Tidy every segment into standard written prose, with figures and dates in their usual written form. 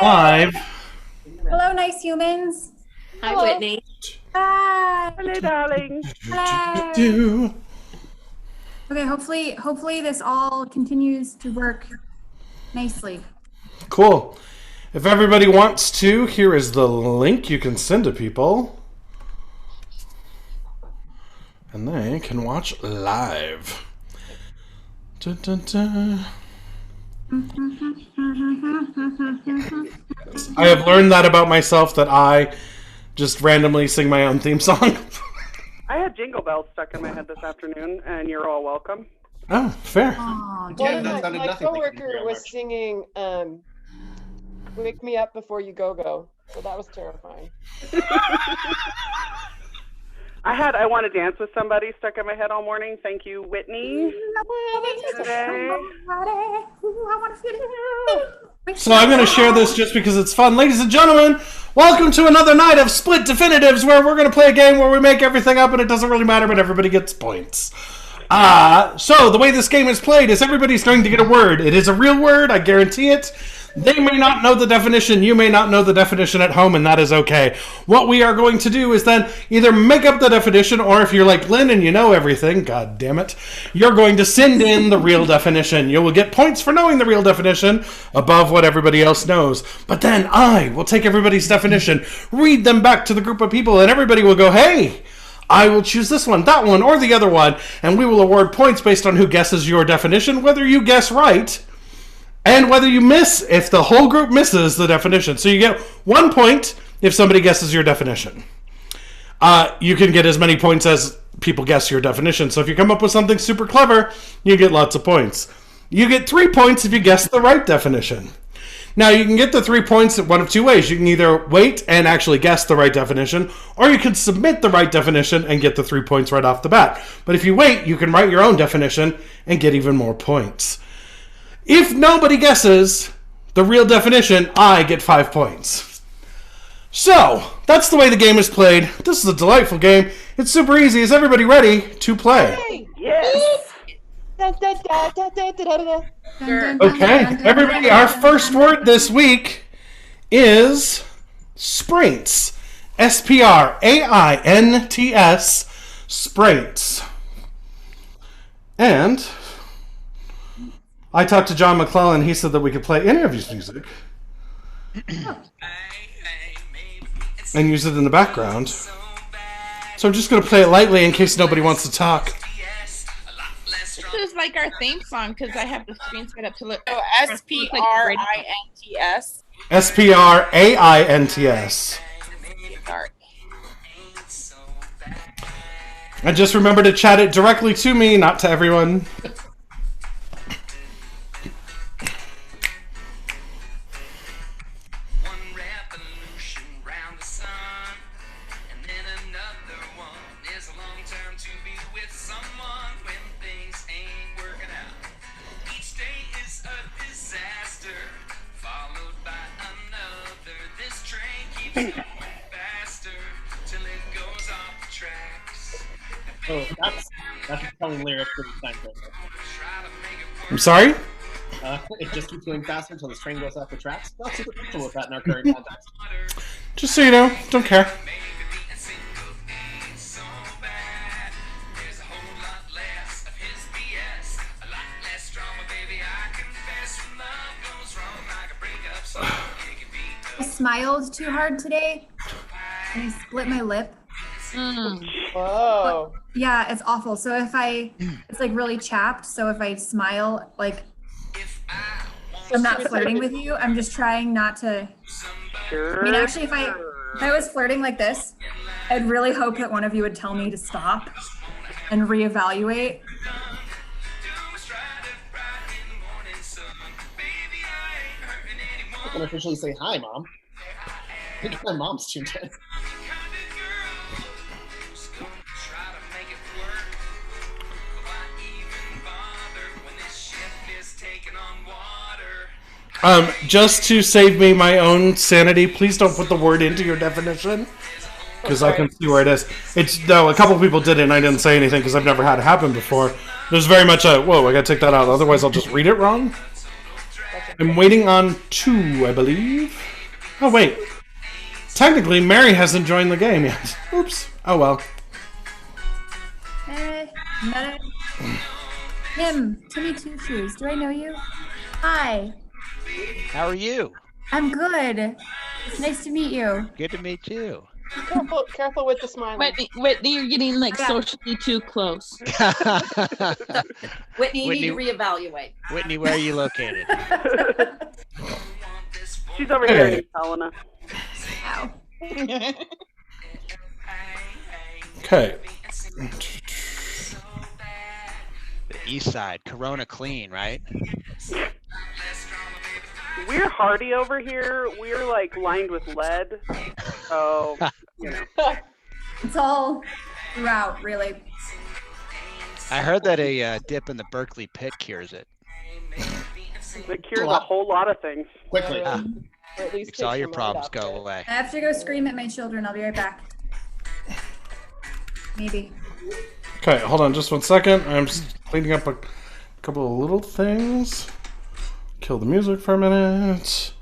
live. Hello, nice humans. Hi, Whitney. Hi. Hello, darling. Hello. Okay, hopefully this all continues to work nicely. Cool. If everybody wants to, here is the link you can send to people. And they can watch live. Dun, dun, dun. I have learned that about myself, that I just randomly sing my own theme song. I had Jingle Bells stuck in my head this afternoon, and you're all welcome. Oh, fair. Oh, One dang. of my coworker was singing "Wake Me Up Before You Go Go," so that was terrifying. I want to dance with somebody stuck in my head all morning. Thank you, Whitney. Today. So I'm going to share this just because it's fun. Ladies and gentlemen, welcome to another night of Split Definitives, where we're going to play a game where we make everything up and it doesn't really matter, but everybody gets points. So the way this game is played is everybody's going to get a word. It is a real word, I guarantee it. They may not know the definition, you may not know the definition at home, and that is okay. What we are going to do is then either make up the definition, or if you're like Lynn and you know everything, god damn it, you're going to send in the real definition. You will get points for knowing the real definition above what everybody else knows. But then I will take everybody's definition, read them back to the group of people, and everybody will go, hey, I will choose this one, that one, or the other one, and we will award points based on who guesses your definition, whether you guess right, and whether you miss if the whole group misses the definition. So you get 1 point if somebody guesses your definition. You can get as many points as people guess your definition. So if you come up with something super clever, you get lots of points. You get 3 points if you guess the right definition. Now, you can get the 3 points one of two ways. You can either wait and actually guess the right definition, or you can submit the right definition and get the 3 points right off the bat. But if you wait, you can write your own definition and get even more points. If nobody guesses the real definition, I get 5 points. So, that's the way the game is played. This is a delightful game. It's super easy. Is everybody ready to play? Yes. Okay, everybody, our first word this week is spraints. S-P-R-A-I-N-T-S, spraints. And I talked to John McClellan. He said that we could play interviews music and use it in the background. So I'm just going to play it lightly in case nobody wants to talk. This is like our theme song because I have the screen set up to look. Oh, S-P-R-I-N-T-S. S-P-R-A-I-N-T-S. Sorry. And just remember to chat it directly to me, not to everyone. Oh, that's a telling lyric for the time. I'm sorry? It just keeps going faster until this train goes off the tracks. Not super comfortable with that in our current context. Just so you know, don't care. I smiled too hard today, and I split my lip. Whoa. Yeah, it's awful. So it's like really chapped. So if I smile, like, I'm not flirting with you. I'm just trying not to. I mean, actually, if I was flirting like this, I'd really hope that one of you would tell me to stop and reevaluate. I can officially say hi, Mom. I think my mom's tuned in. Just to save me my own sanity, please don't put the word into your definition, because I can see where it is. A couple of people did it and I didn't say anything because I've never had it happen before. There's very much a, whoa, I gotta take that out, otherwise I'll just read it wrong. I'm waiting on 2, I believe. Oh, wait. Technically, Mary hasn't joined the game yet. Oops. Oh, well. Timmy Two Shoes. Do I know you? Hi. How are you? I'm good. It's nice to meet you. Good to meet you. Careful with the smile. Whitney, you're getting like socially too close. Whitney, you need to reevaluate. Whitney, where are you located? She's over here in Helena. Ow. Okay. The east side, Corona clean, right? We're hardy over here. We're like lined with lead. So, you know. It's all throughout, really. I heard that a dip in the Berkeley pit cures it. It cures a whole lot of things. Quickly. Or at least Makes all takes your mind problems off go it. away. I have to go scream at my children. I'll be right back. Maybe. Okay, hold on just one second. I'm just cleaning up a couple of little things. Kill the music for a minute.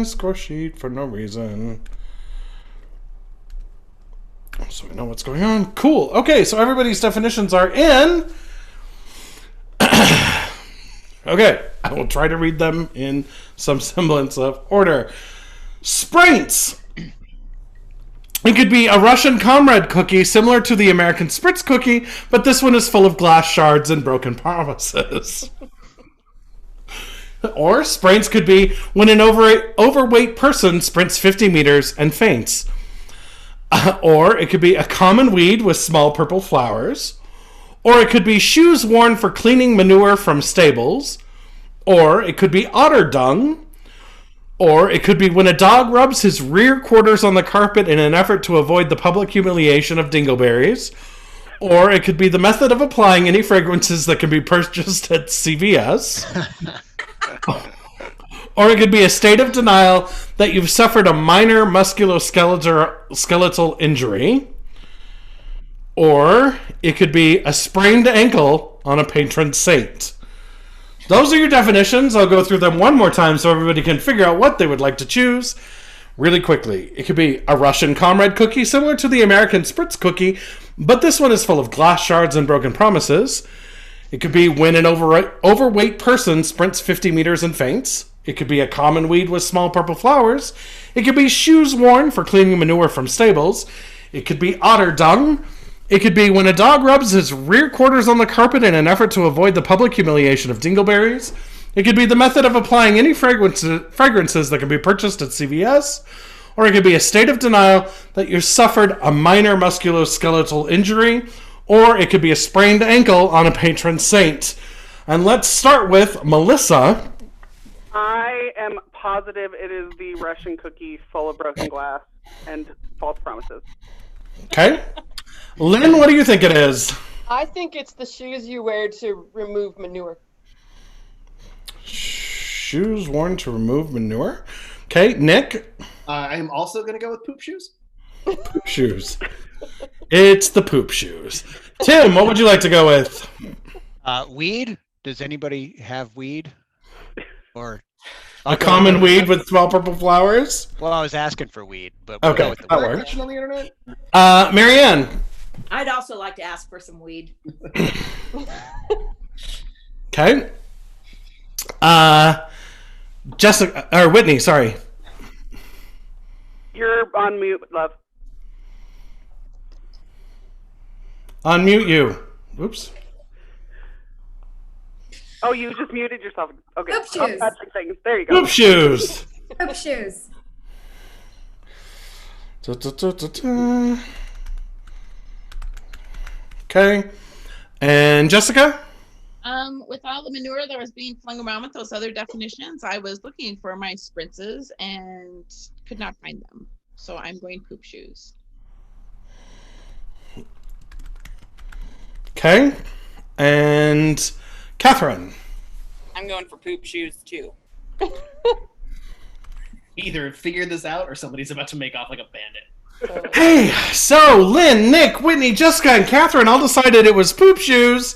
Score sheet for no reason. So we know what's going on. Cool. Okay, so everybody's definitions are in. Okay, I will try to read them in some semblance of order. Sprints. It could be a Russian comrade cookie similar to the American Spritz cookie, but this one is full of glass shards and broken promises. Or sprints could be when an overweight person sprints 50 meters and faints. Or it could be a common weed with small purple flowers. Or it could be shoes worn for cleaning manure from stables. Or it could be otter dung. Or it could be when a dog rubs his rear quarters on the carpet in an effort to avoid the public humiliation of dingleberries. Or it could be the method of applying any fragrances that can be purchased at CVS. Or it could be a state of denial that you've suffered a minor musculoskeletal injury. Or it could be a sprained ankle on a patron saint. Those are your definitions. I'll go through them one more time so everybody can figure out what they would like to choose really quickly. It could be a Russian comrade cookie similar to the American Spritz cookie, but this one is full of glass shards and broken promises. It could be when an overweight person sprints 50 meters and faints. It could be a common weed with small purple flowers. It could be shoes worn for cleaning manure from stables. It could be otter dung. It could be when a dog rubs his rear quarters on the carpet in an effort to avoid the public humiliation of dingleberries. It could be the method of applying any fragrances that can be purchased at CVS. Or it could be a state of denial that you suffered a minor musculoskeletal injury. Or it could be a sprained ankle on a patron saint. And let's start with Melissa. I am positive it is the Russian cookie full of broken glass and false promises. Okay. Lynn, what do you think it is? I think it's the shoes you wear to remove manure. Shoes worn to remove manure. Okay, Nick. I am also going to go with poop shoes. Poop shoes. It's the poop shoes. Tim, what would you like to go with? Weed? Does anybody have weed? Or A common weed with small purple flowers? well, I was asking for weed, but we'll go Okay, with the that weed. works. Section on the internet? Marianne. I'd also like to ask for some weed. Okay. Jessica or Whitney, sorry. You're on mute, love. Unmute you. Oops. Oh, you just muted yourself. Okay. Poop I'm shoes. touching things. There you go. Poop shoes. Poop shoes. Okay. And Jessica? With all the manure that was being flung around with those other definitions, I was looking for my sprinces and could not find them. So I'm going poop shoes. Okay. And Catherine? I'm going for poop shoes too. Either figure this out or somebody's about to make off like a bandit. So, Hey, so Lynn, Nick, Whitney, Jessica, and Catherine all decided it was poop shoes,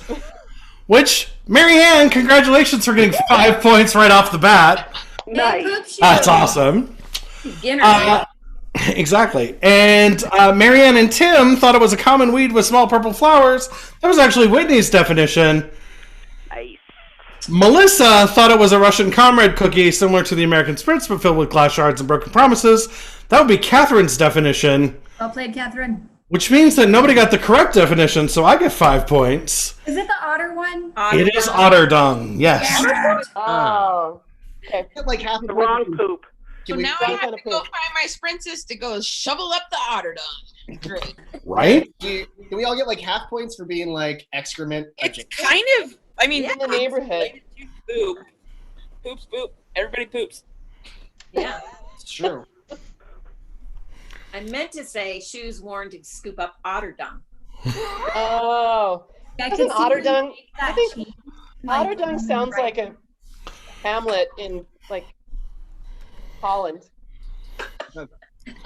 which, Marianne, congratulations for getting 5 points right off the bat. Nice. Poop shoes. That's awesome. Beginner. Exactly. And Marianne and Tim thought it was a common weed with small purple flowers. That was actually Whitney's definition. Nice. Melissa thought it was a Russian comrade cookie similar to the American Spritz but filled with glass shards and broken promises. That would be Catherine's definition, Well played, Catherine. which means that nobody got the correct definition, so I get 5 points. Is it the otter one? It is otter dung, yes. oh. Okay. Get like half The wrong poop. So Can we now I what have kind to of go poop? find my sprinces to go shovel up the otter dung. Great. Right? do we all get like half points for being like excrement? It's kind of, I mean, In the neighborhood. Poop. Poops, poop. Everybody poops. Yeah. It's true. I meant to say shoes worn to scoop up otter dung. Oh. I Doesn't could see otter you dung? make I that think cheap. Otter dung sounds like a hamlet in like Holland.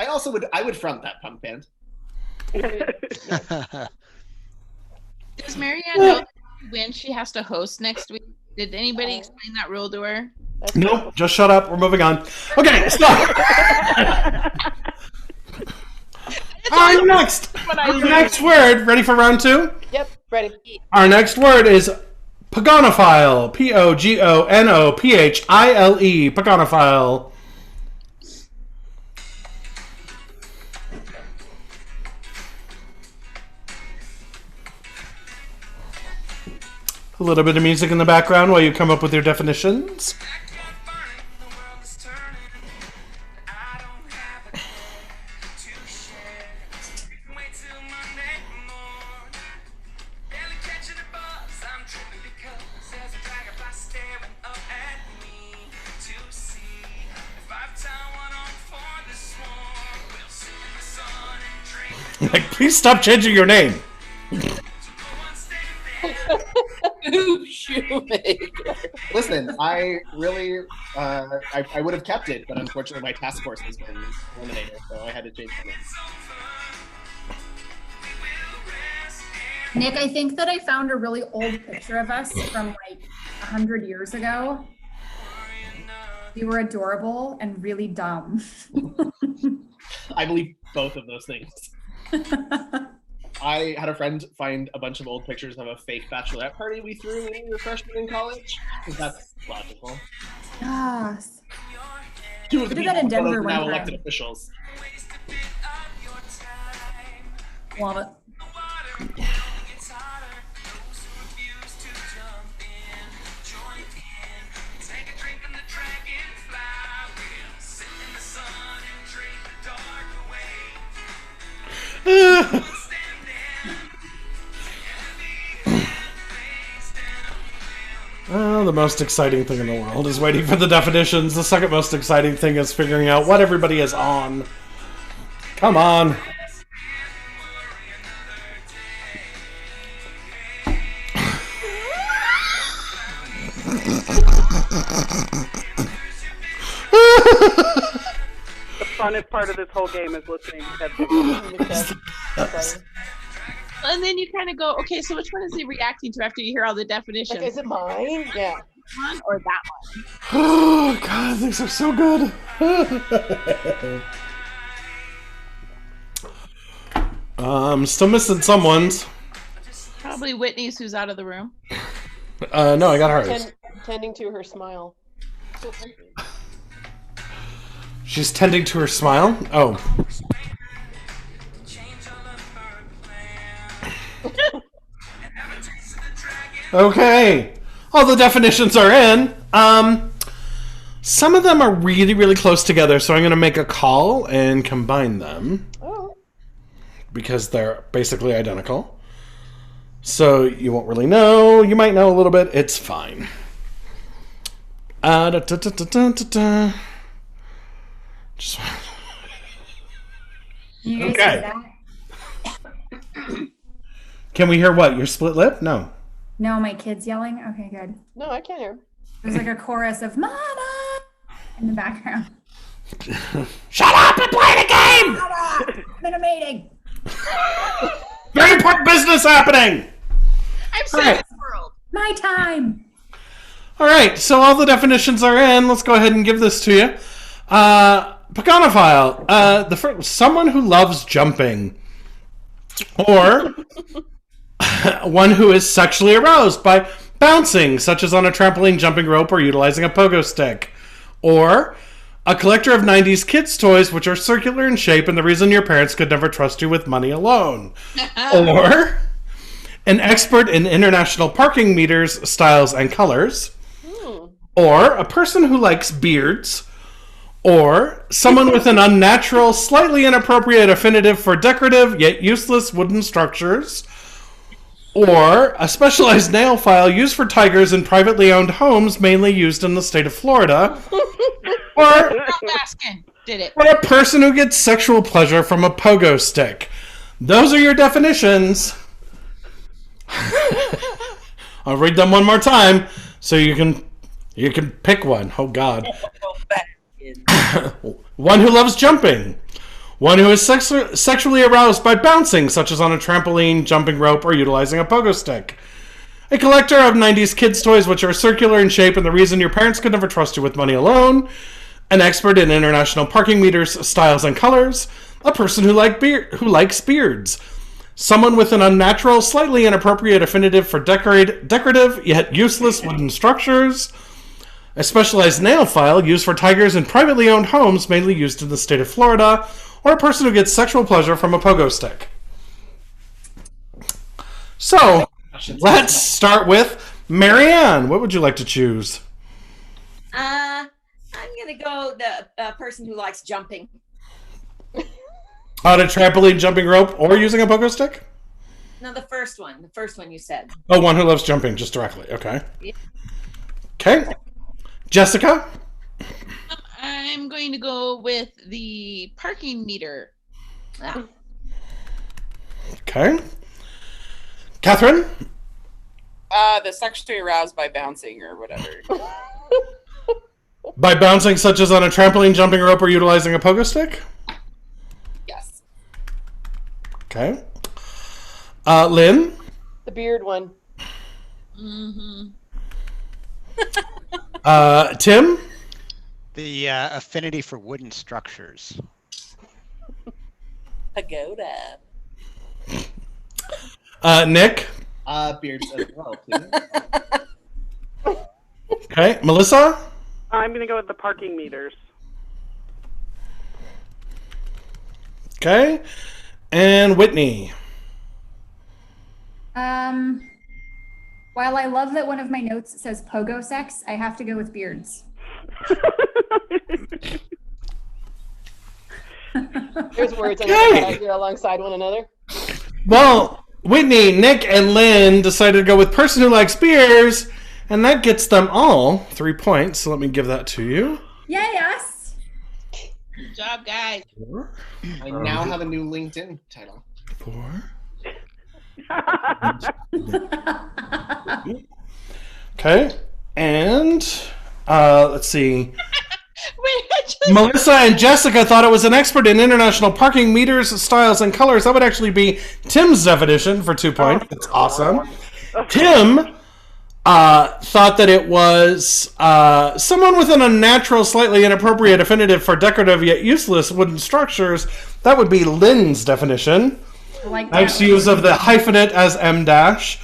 I would front that punk band. Does Marianne know when she has to host next week? Did anybody explain that rule to her? That's Nope, just shut up. We're moving on. Okay, so our next word, ready for round 2? Yep, ready. Our next word is Pagonophile. P-O-G-O-N-O-P-H-I-L-E. Pagonophile. A little bit of music in the background while you come up with your definitions. Like, please stop changing your name. Poop shoemaker. Listen, I really, I would have kept it, but unfortunately my task force has been eliminated, so I had to change my name. Nick, I think that I found a really old picture of us from like 100 years ago. We were adorable and really dumb. I believe both of those things. I had a friend find a bunch of old pictures of a fake bachelorette party we threw when we were freshmen in college. Because that's logical. Yes. Two of the We did that in people Denver are now one elected time. officials. Love it. Oh, the most exciting thing in the world is waiting for the definitions. The second most exciting thing is figuring out what everybody is on. Come on. The funnest part of this whole game is listening to Ted. And then you kind of go, okay, so which one is he reacting to after you hear all the definitions? Like, is it mine? Yeah. One or that one? Oh, God, these are so good. Still missing someone's. Probably Whitney's, who's out of the room. No, I got hers. Tending to her smile. She's tending to her smile. Oh. Okay. All the definitions are in. Some of them are really, really close together, so I'm going to make a call and combine them. Oh. Because they're basically identical. So you won't really know. You might know a little bit. It's fine. Just... You guys Okay. see that? Can we hear what? Your split lip? No. No, my kid's yelling. Okay, good. No, I can't hear. There's like a chorus of "Mama" in the background. Shut up and play the game! I'm in a meeting. Very important business happening! I'm saving the world. My time. All right, so all the definitions are in. Let's go ahead and give this to you. Paganophile, someone who loves jumping. Or one who is sexually aroused by bouncing, such as on a trampoline, jumping rope, or utilizing a pogo stick. Or a collector of 90s kids' toys, which are circular in shape and the reason your parents could never trust you with money alone. Or an expert in international parking meters, styles, and colors. Or a person who likes beards. Or someone with an unnatural, slightly inappropriate affinitive for decorative yet useless wooden structures. Or a specialized nail file used for tigers in privately owned homes, mainly used in the state of Florida. Or Baskin did it. a person who gets sexual pleasure from a pogo stick. Those are your definitions. I'll read them one more time so you can pick one. Oh God. One who loves jumping. One who is sexually aroused by bouncing, such as on a trampoline, jumping rope, or utilizing a pogo stick. A collector of 90s kids' toys, which are circular in shape and the reason your parents could never trust you with money alone. An expert in international parking meters, styles, and colors. A person who likes beards. Someone with an unnatural, slightly inappropriate affinitive for decorative yet useless wooden structures. A specialized nail file used for tigers in privately owned homes, mainly used in the state of Florida, or a person who gets sexual pleasure from a pogo stick. So, let's start with Marianne. What would you like to choose? I'm gonna go the person who likes jumping. On a trampoline, jumping rope, or using a pogo stick? No, the first one you said. Oh, one who loves jumping, just directly. Okay. Yeah. Okay. Jessica? I'm going to go with the parking meter. Ah. Okay. Catherine? The sexually aroused by bouncing or whatever. By bouncing, such as on a trampoline, jumping rope, or utilizing a pogo stick? Yes. Okay. Lynn? The beard one. Mm-hmm. Tim? The affinity for wooden structures. Pagoda. Nick? Beards as well, please. Okay. Melissa? I'm going to go with the parking meters. Okay. And Whitney? While I love that one of my notes says pogo sex, I have to go with beards. There's words on the here alongside one another. Well, Whitney, Nick, and Lynn decided to go with person who likes beers, and that gets them all 3 points. So let me give that to you. Yes. Good job, guys. I now have a new LinkedIn title. 4. Okay, and let's see. Melissa and Jessica thought it was an expert in international parking meters, styles, and colors. That would actually be Tim's definition for 2 points. That's awesome. Tim thought that it was someone with an unnatural, slightly inappropriate affinitive for decorative yet useless wooden structures. That would be Lynn's definition. Nice use of the hyphenate as M dash.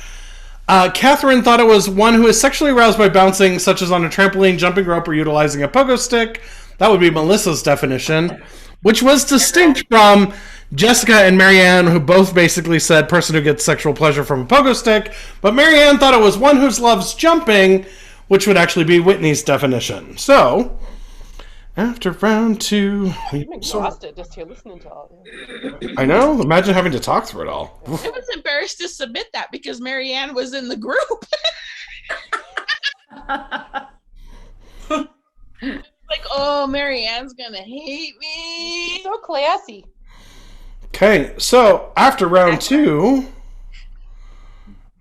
Catherine thought it was one who is sexually aroused by bouncing, such as on a trampoline, jumping rope, or utilizing a pogo stick. That would be Melissa's definition, which was distinct from Jessica and Marianne, who both basically said person who gets sexual pleasure from a pogo stick. But Marianne thought it was one who loves jumping, which would actually be Whitney's definition. So, after round 2... I'm exhausted just here listening to all this. I know. Imagine having to talk through it all. I was embarrassed to submit that because Marianne was in the group. Like, oh, Marianne's gonna hate me. So classy. Okay, so after round 2,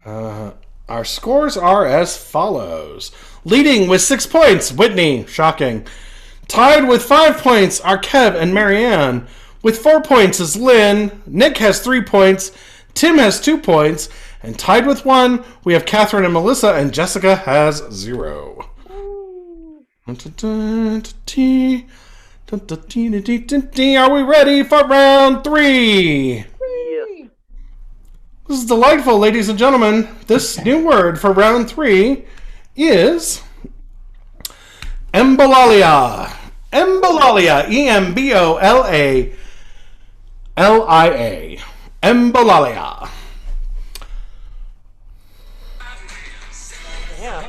our scores are as follows. Leading with 6 points, Whitney, shocking. Tied with 5 points are Kev and Marianne. With 4 points is Lynn. Nick has 3 points. Tim has 2 points. And tied with 1, we have Catherine and Melissa, and Jessica has 0. Are we ready for round 3? This is delightful, ladies and gentlemen. This new word for round 3 is embolalia. Embolalia. E-M-B-O-L-A-L-I-A. Embolalia. Yeah.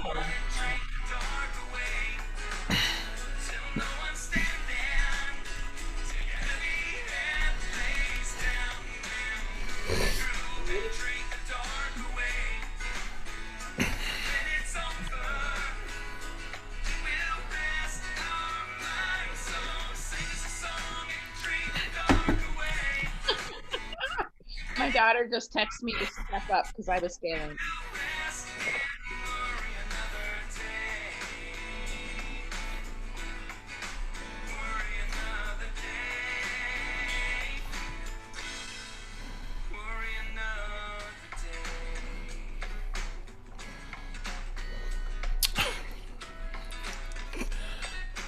My daughter just texted me to step up because I was failing.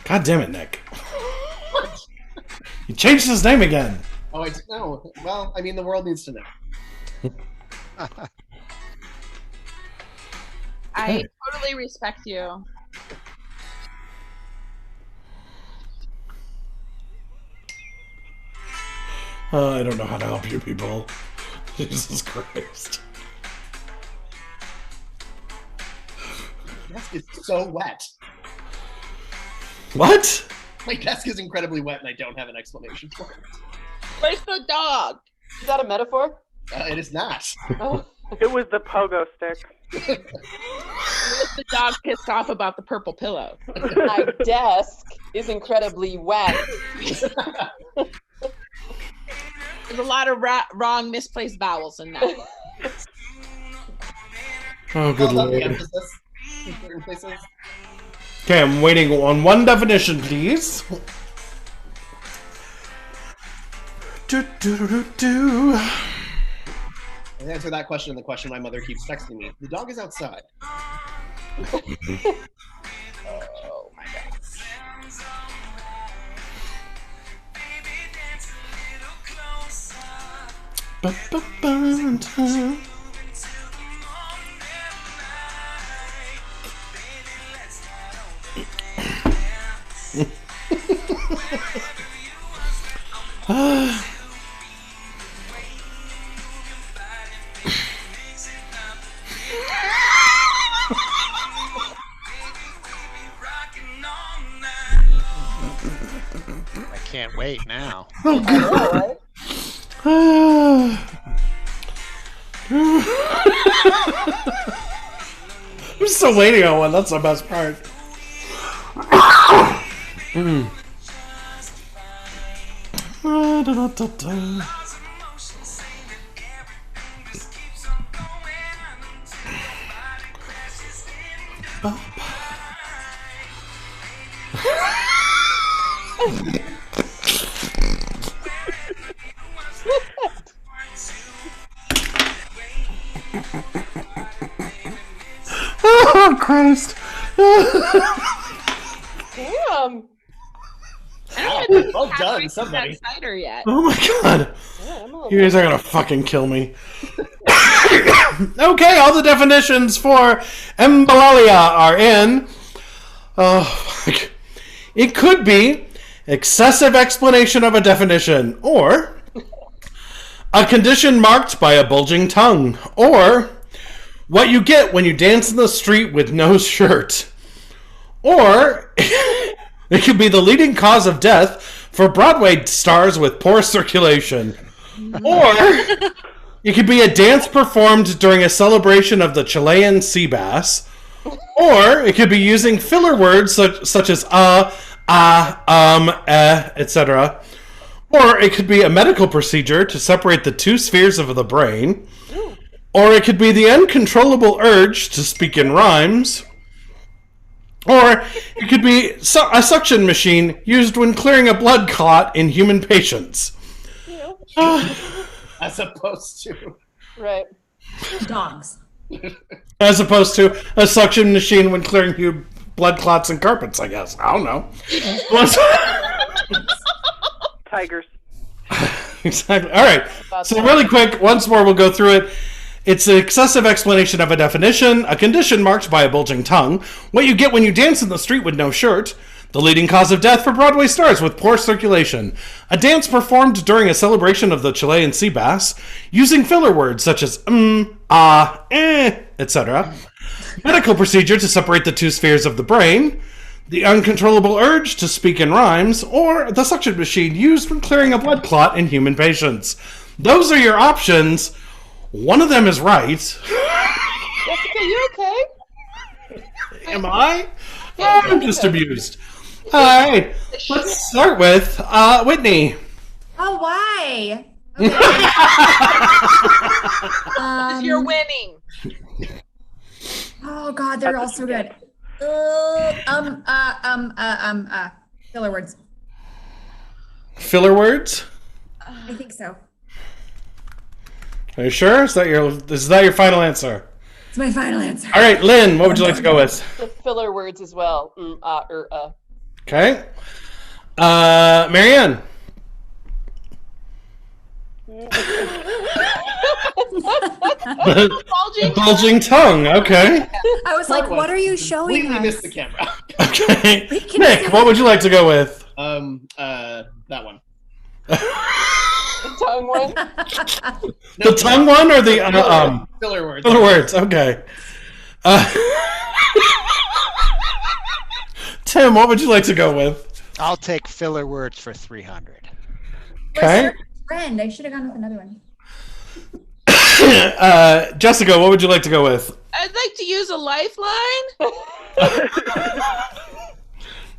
God damn it, Nick. He changed his name again. Oh, no. Well, I mean, the world needs to know. I totally respect you. I don't know how to help you people. Jesus Christ. My desk is so wet. What? My desk is incredibly wet, and I don't have an explanation for it. Where's the dog? Is that a metaphor? It is not. Oh. It was the pogo stick. Where's the dog pissed off about the purple pillow? My desk is incredibly wet. There's a lot of wrong misplaced vowels in that. Oh, good Love the lord. emphasis in certain places. Okay, I'm waiting on one definition, please. Do. And answer that question and the question my mother keeps texting me. The dog is outside. Oh my god. I can't wait now. Oh, I know, right? I'm still waiting on one. That's the best part. Oh, Christ. Damn. Well done, somebody. That cider yet. Oh my god. Yeah, I'm a little You guys are gonna fucking kill me. Okay, all the definitions for embolalia are in. Oh, fuck. It could be excessive explanation of a definition, or a condition marked by a bulging tongue, or what you get when you dance in the street with no shirt, or it could be the leading cause of death for Broadway stars with poor circulation, or it could be a dance performed during a celebration of the Chilean sea bass, or it could be using filler words such as etc. Or it could be a medical procedure to separate the two spheres of the brain. Or it could be the uncontrollable urge to speak in rhymes. Or it could be a suction machine used when clearing a blood clot in human patients. As opposed to. Right. Dogs. As opposed to a suction machine when clearing blood clots in carpets, I guess. I don't know. Tigers. Exactly. All right. So really quick, once more, we'll go through it. It's an excessive explanation of a definition, a condition marked by a bulging tongue, what you get when you dance in the street with no shirt, the leading cause of death for Broadway stars with poor circulation, a dance performed during a celebration of the Chilean sea bass, using filler words such as etc., medical procedure to separate the two spheres of the brain, the uncontrollable urge to speak in rhymes, or the suction machine used when clearing a blood clot in human patients. Those are your options. One of them is right. Jessica, you okay? Am I? I'm just amused. All right, let's start with Whitney. Oh, why? Okay. You're winning. Oh God, they're all so good. Filler words. Filler words? I think so. Are you sure? Is that your final answer? It's my final answer. All right, Lynn, what would you like to go with? The filler words as well. Okay. Marianne. Bulging tongue. Okay. I was like, what are you showing Completely us? missed the camera. Okay. Nick, what would you like to go with? That one. The tongue one. The tongue one or the filler words? Filler words. Okay. Tim, what would you like to go with? I'll take filler words for 300. Okay. Friend, I should have gone with another one. Jessica, what would you like to go with? I'd like to use a lifeline.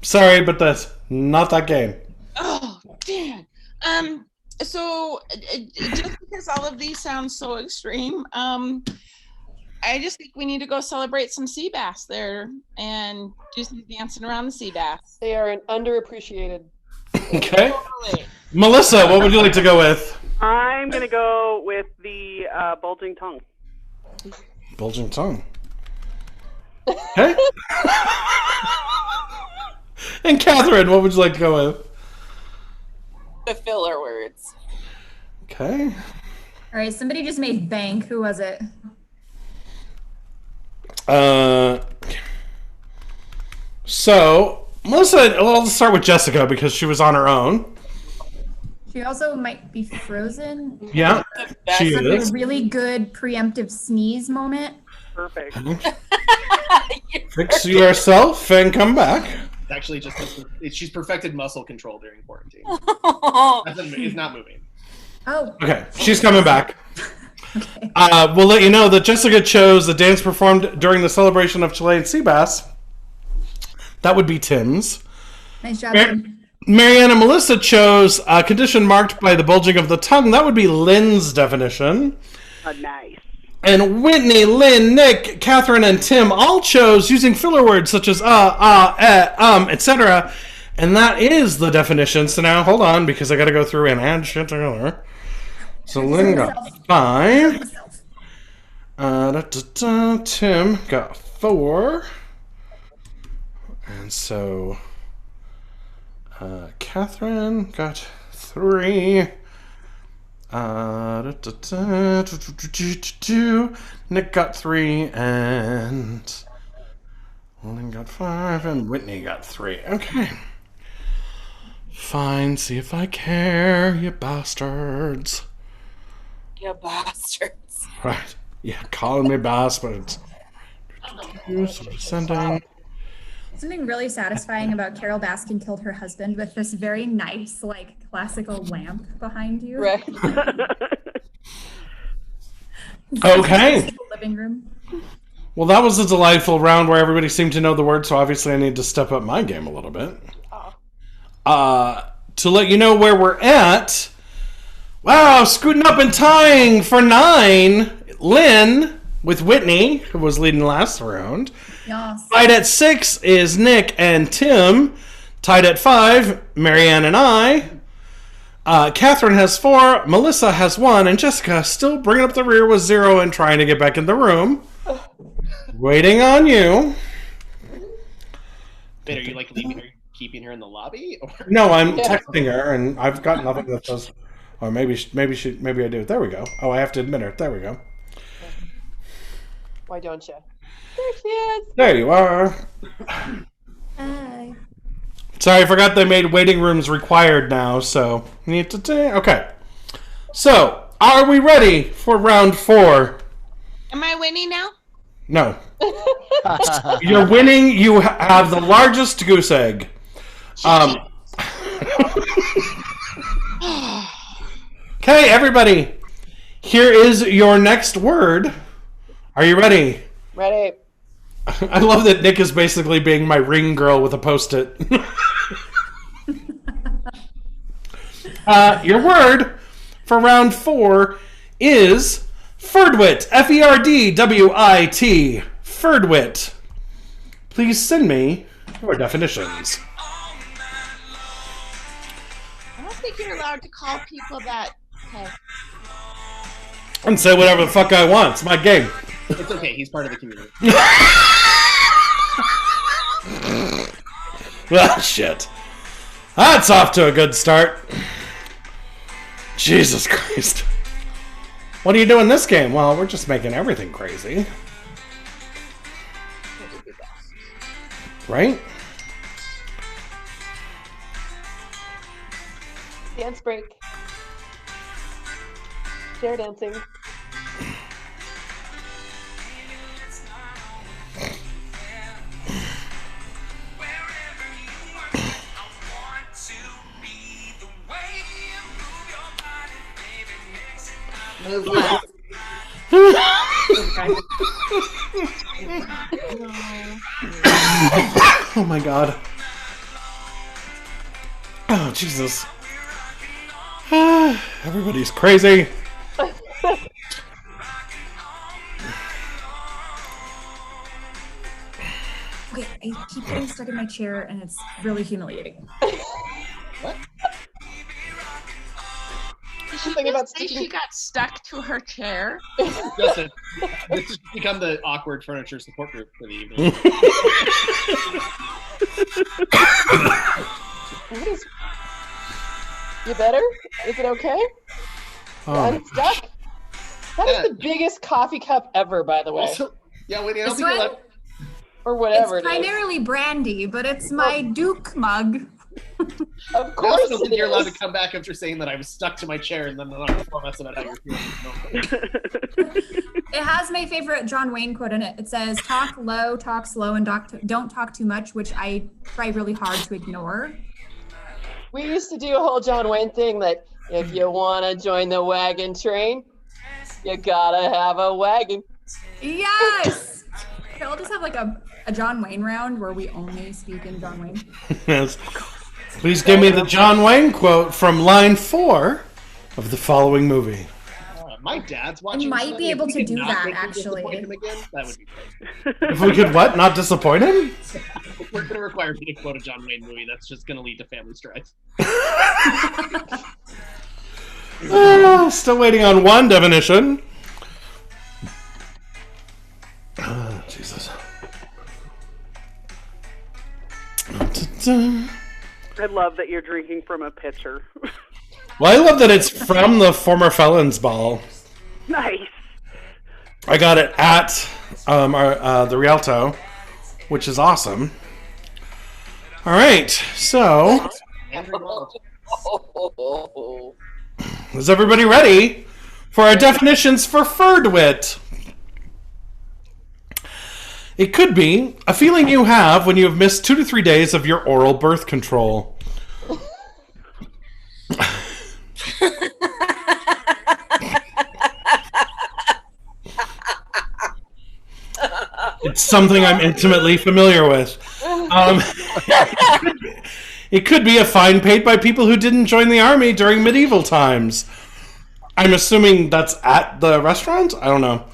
Sorry, but that's not that game. Oh, damn. So just because all of these sound so extreme, I just think we need to go celebrate some sea bass there and do some dancing around the sea bass. They are an underappreciated. Okay. Melissa, what would you like to go with? I'm going to go with the bulging tongue. Bulging tongue. Okay. And Catherine, what would you like to go with? The filler words. Okay. All right, somebody just made bank. Who was it? So Melissa, well, let's start with Jessica because she was on her own. She also might be frozen. Yeah, she A is. really good preemptive sneeze moment. Perfect. Fix yourself and come back. It's actually just she's perfected muscle control during quarantine. It's not moving. Oh. Okay, she's coming back. We'll let you know that Jessica chose the dance performed during the celebration of Chilean sea bass. That would be Tim's. Nice job. Tim. Marianne and Melissa chose a condition marked by the bulging of the tongue. That would be Lynn's definition. Nice. And Whitney, Lynn, Nick, Catherine, and Tim all chose using filler words such as etc. And that is the definition. So now, hold on, because I got to go through and add shit together. So Lynn got 5. Tim got 4. And so Catherine got 3. Nick got 3, and Lynn got 5, and Whitney got 3. Okay. Fine, see if I care, you bastards. You bastards. Right. Yeah, calling me bastards. Sending. Something really satisfying about Carol Baskin killed her husband with this very nice, like, classical lamp behind you. Right. Okay. Living room. Well, that was a delightful round where everybody seemed to know the word, so obviously I need to step up my game a little bit. To let you know where we're at, wow, scooting up and tying for 9, Lynn with Whitney, who was leading last round. Yes. Tied at 6 is Nick and Tim. Tied at 5, Marianne and I. Catherine has 4, Melissa has 1, and Jessica still bringing up the rear with 0 and trying to get back in the room. Waiting on you. Wait, are you like leaving her, keeping her in the lobby? Or? No, I'm texting her, and I've got nothing that says. Or maybe I do it. There we go. Oh, I have to admit her. There we go. Why don't you? There she is. There you are. Hi. Sorry, I forgot they made waiting rooms required now, so need to okay. So, are we ready for round 4? Am I winning now? No. You're winning. You have the largest goose egg. Okay, everybody. Here is your next word. Are you ready? Ready. I love that Nick is basically being my ring girl with a Post-it. Your word for round 4 is Ferdwit. Ferdwit. Ferdwit. Please send me your definitions. I don't think you're allowed to call people that. Okay. And say whatever the fuck I want. It's my game. It's okay. He's part of the community. Well, shit. That's off to a good start. Jesus Christ. What are you doing this game? Well, we're just making everything crazy. Right? Dance break. Chair dancing. Move left. Oh my god. Oh, Jesus. Everybody's crazy. Okay, I keep getting stuck in my chair and it's really humiliating. What? Something about Say sticking. she got stuck to her chair. Justin, this has become the awkward furniture support group for the evening. What is... You better? Is it okay? Unstuck? That is the biggest coffee cup ever, by the way. Also, yeah, wait, I don't This think you're one? allowed. Or whatever It's it is. primarily brandy, but it's my Duke mug. Of I course also don't think it you're allowed to is. come back after saying that I was stuck to my chair and then not inform us about how you're feeling. It has my favorite John Wayne quote in it. It says, "Talk low, talk slow, and don't talk too much," which I try really hard to ignore. We used to do a whole John Wayne thing that if you want to join the wagon train, you gotta have a wagon. Yes! Okay, I'll just have like a John Wayne round where we only speak in John Wayne. Yes. Please give me the John Wayne quote from line 4 of the following movie. My dad's watching. might this be movie. able If to we could do not that, make him actually. disappoint him again, that would be great. If we could what? Not disappoint him? We're going to require me to quote a John Wayne movie. That's just going to lead to family strife. Still waiting on one definition. Jesus. I love that you're drinking from a pitcher. Well, I love that it's from the former felons ball. Nice. I got it at the Rialto, which is awesome. All right, so Andrew Wells. is everybody ready for our definitions for Ferdwit? It could be a feeling you have when you have missed 2 to 3 days of your oral birth control. It's something I'm intimately familiar with. It could be a fine paid by people who didn't join the army during medieval times. I'm assuming that's at the restaurant? I don't know.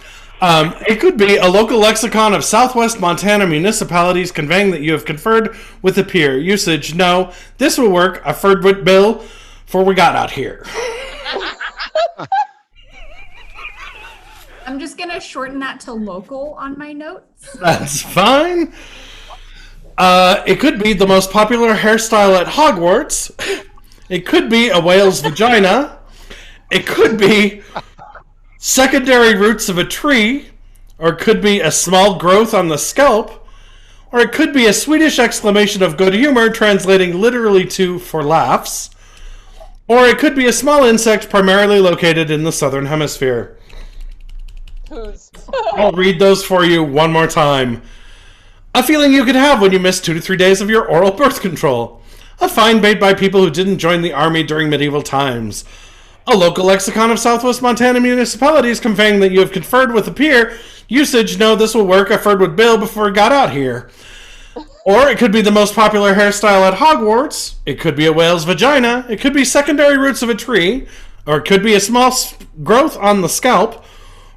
It could be a local lexicon of Southwest Montana municipalities conveying that you have conferred with a peer. Usage, no. This will work. I ferred with Bill before we got out here. I'm just gonna shorten that to local on my notes. That's fine. It could be the most popular hairstyle at Hogwarts. It could be a whale's vagina. It could be secondary roots of a tree. Or it could be a small growth on the scalp. Or it could be a Swedish exclamation of good humor, translating literally to for laughs. Or it could be a small insect primarily located in the southern hemisphere. Who's? I'll read those for you one more time. A feeling you could have when you miss 2 to 3 days of your oral birth control. A fine paid by people who didn't join the army during medieval times. A local lexicon of Southwest Montana municipalities conveying that you have conferred with a peer. Usage, no, this will work. I ferred with Bill before he got out here. Or it could be the most popular hairstyle at Hogwarts. It could be a whale's vagina. It could be secondary roots of a tree. Or it could be a small growth on the scalp.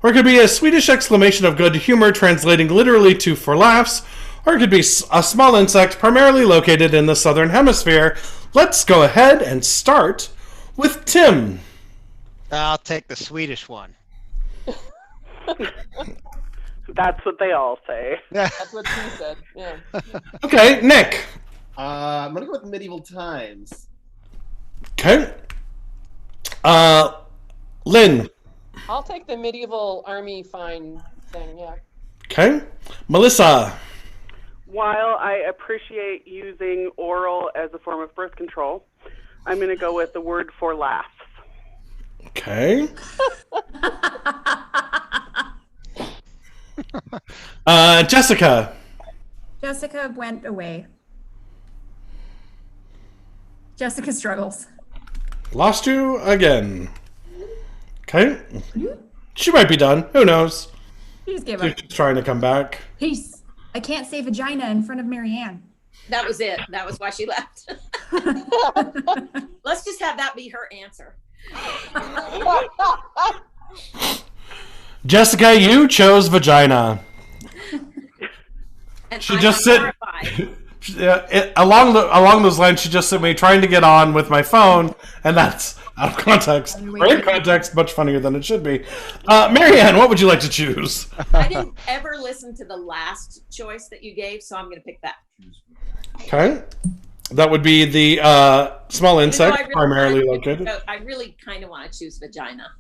Or it could be a Swedish exclamation of good humor, translating literally to for laughs. Or it could be a small insect primarily located in the southern hemisphere. Let's go ahead and start with Tim. I'll take the Swedish one. That's what they all say. That's what she said. Yeah. Okay, Nick. I'm gonna go with medieval times. Okay. Lynn. I'll take the medieval army fine thing. Yeah. Okay. Melissa. While I appreciate using oral as a form of birth control, I'm going to go with the word for laughs. Okay. Jessica. Jessica went away. Jessica struggles. Lost you again. Okay. She might be done. Who knows? She just gave up. She's trying to come back. Peace. I can't say vagina in front of Marianne. That was it. That was why she left. Let's just have that be her answer. Jessica, you chose vagina. And She I'm just said horrified. along those lines. She just sent me trying to get on with my phone, and that's out of context. Or in context, much funnier than it should be. Marianne, what would you like to choose? I didn't ever listen to the last choice that you gave, so I'm going to pick that. Okay, that would be the small Even though insect, I really primarily want to- located. I really kind of want to choose vagina.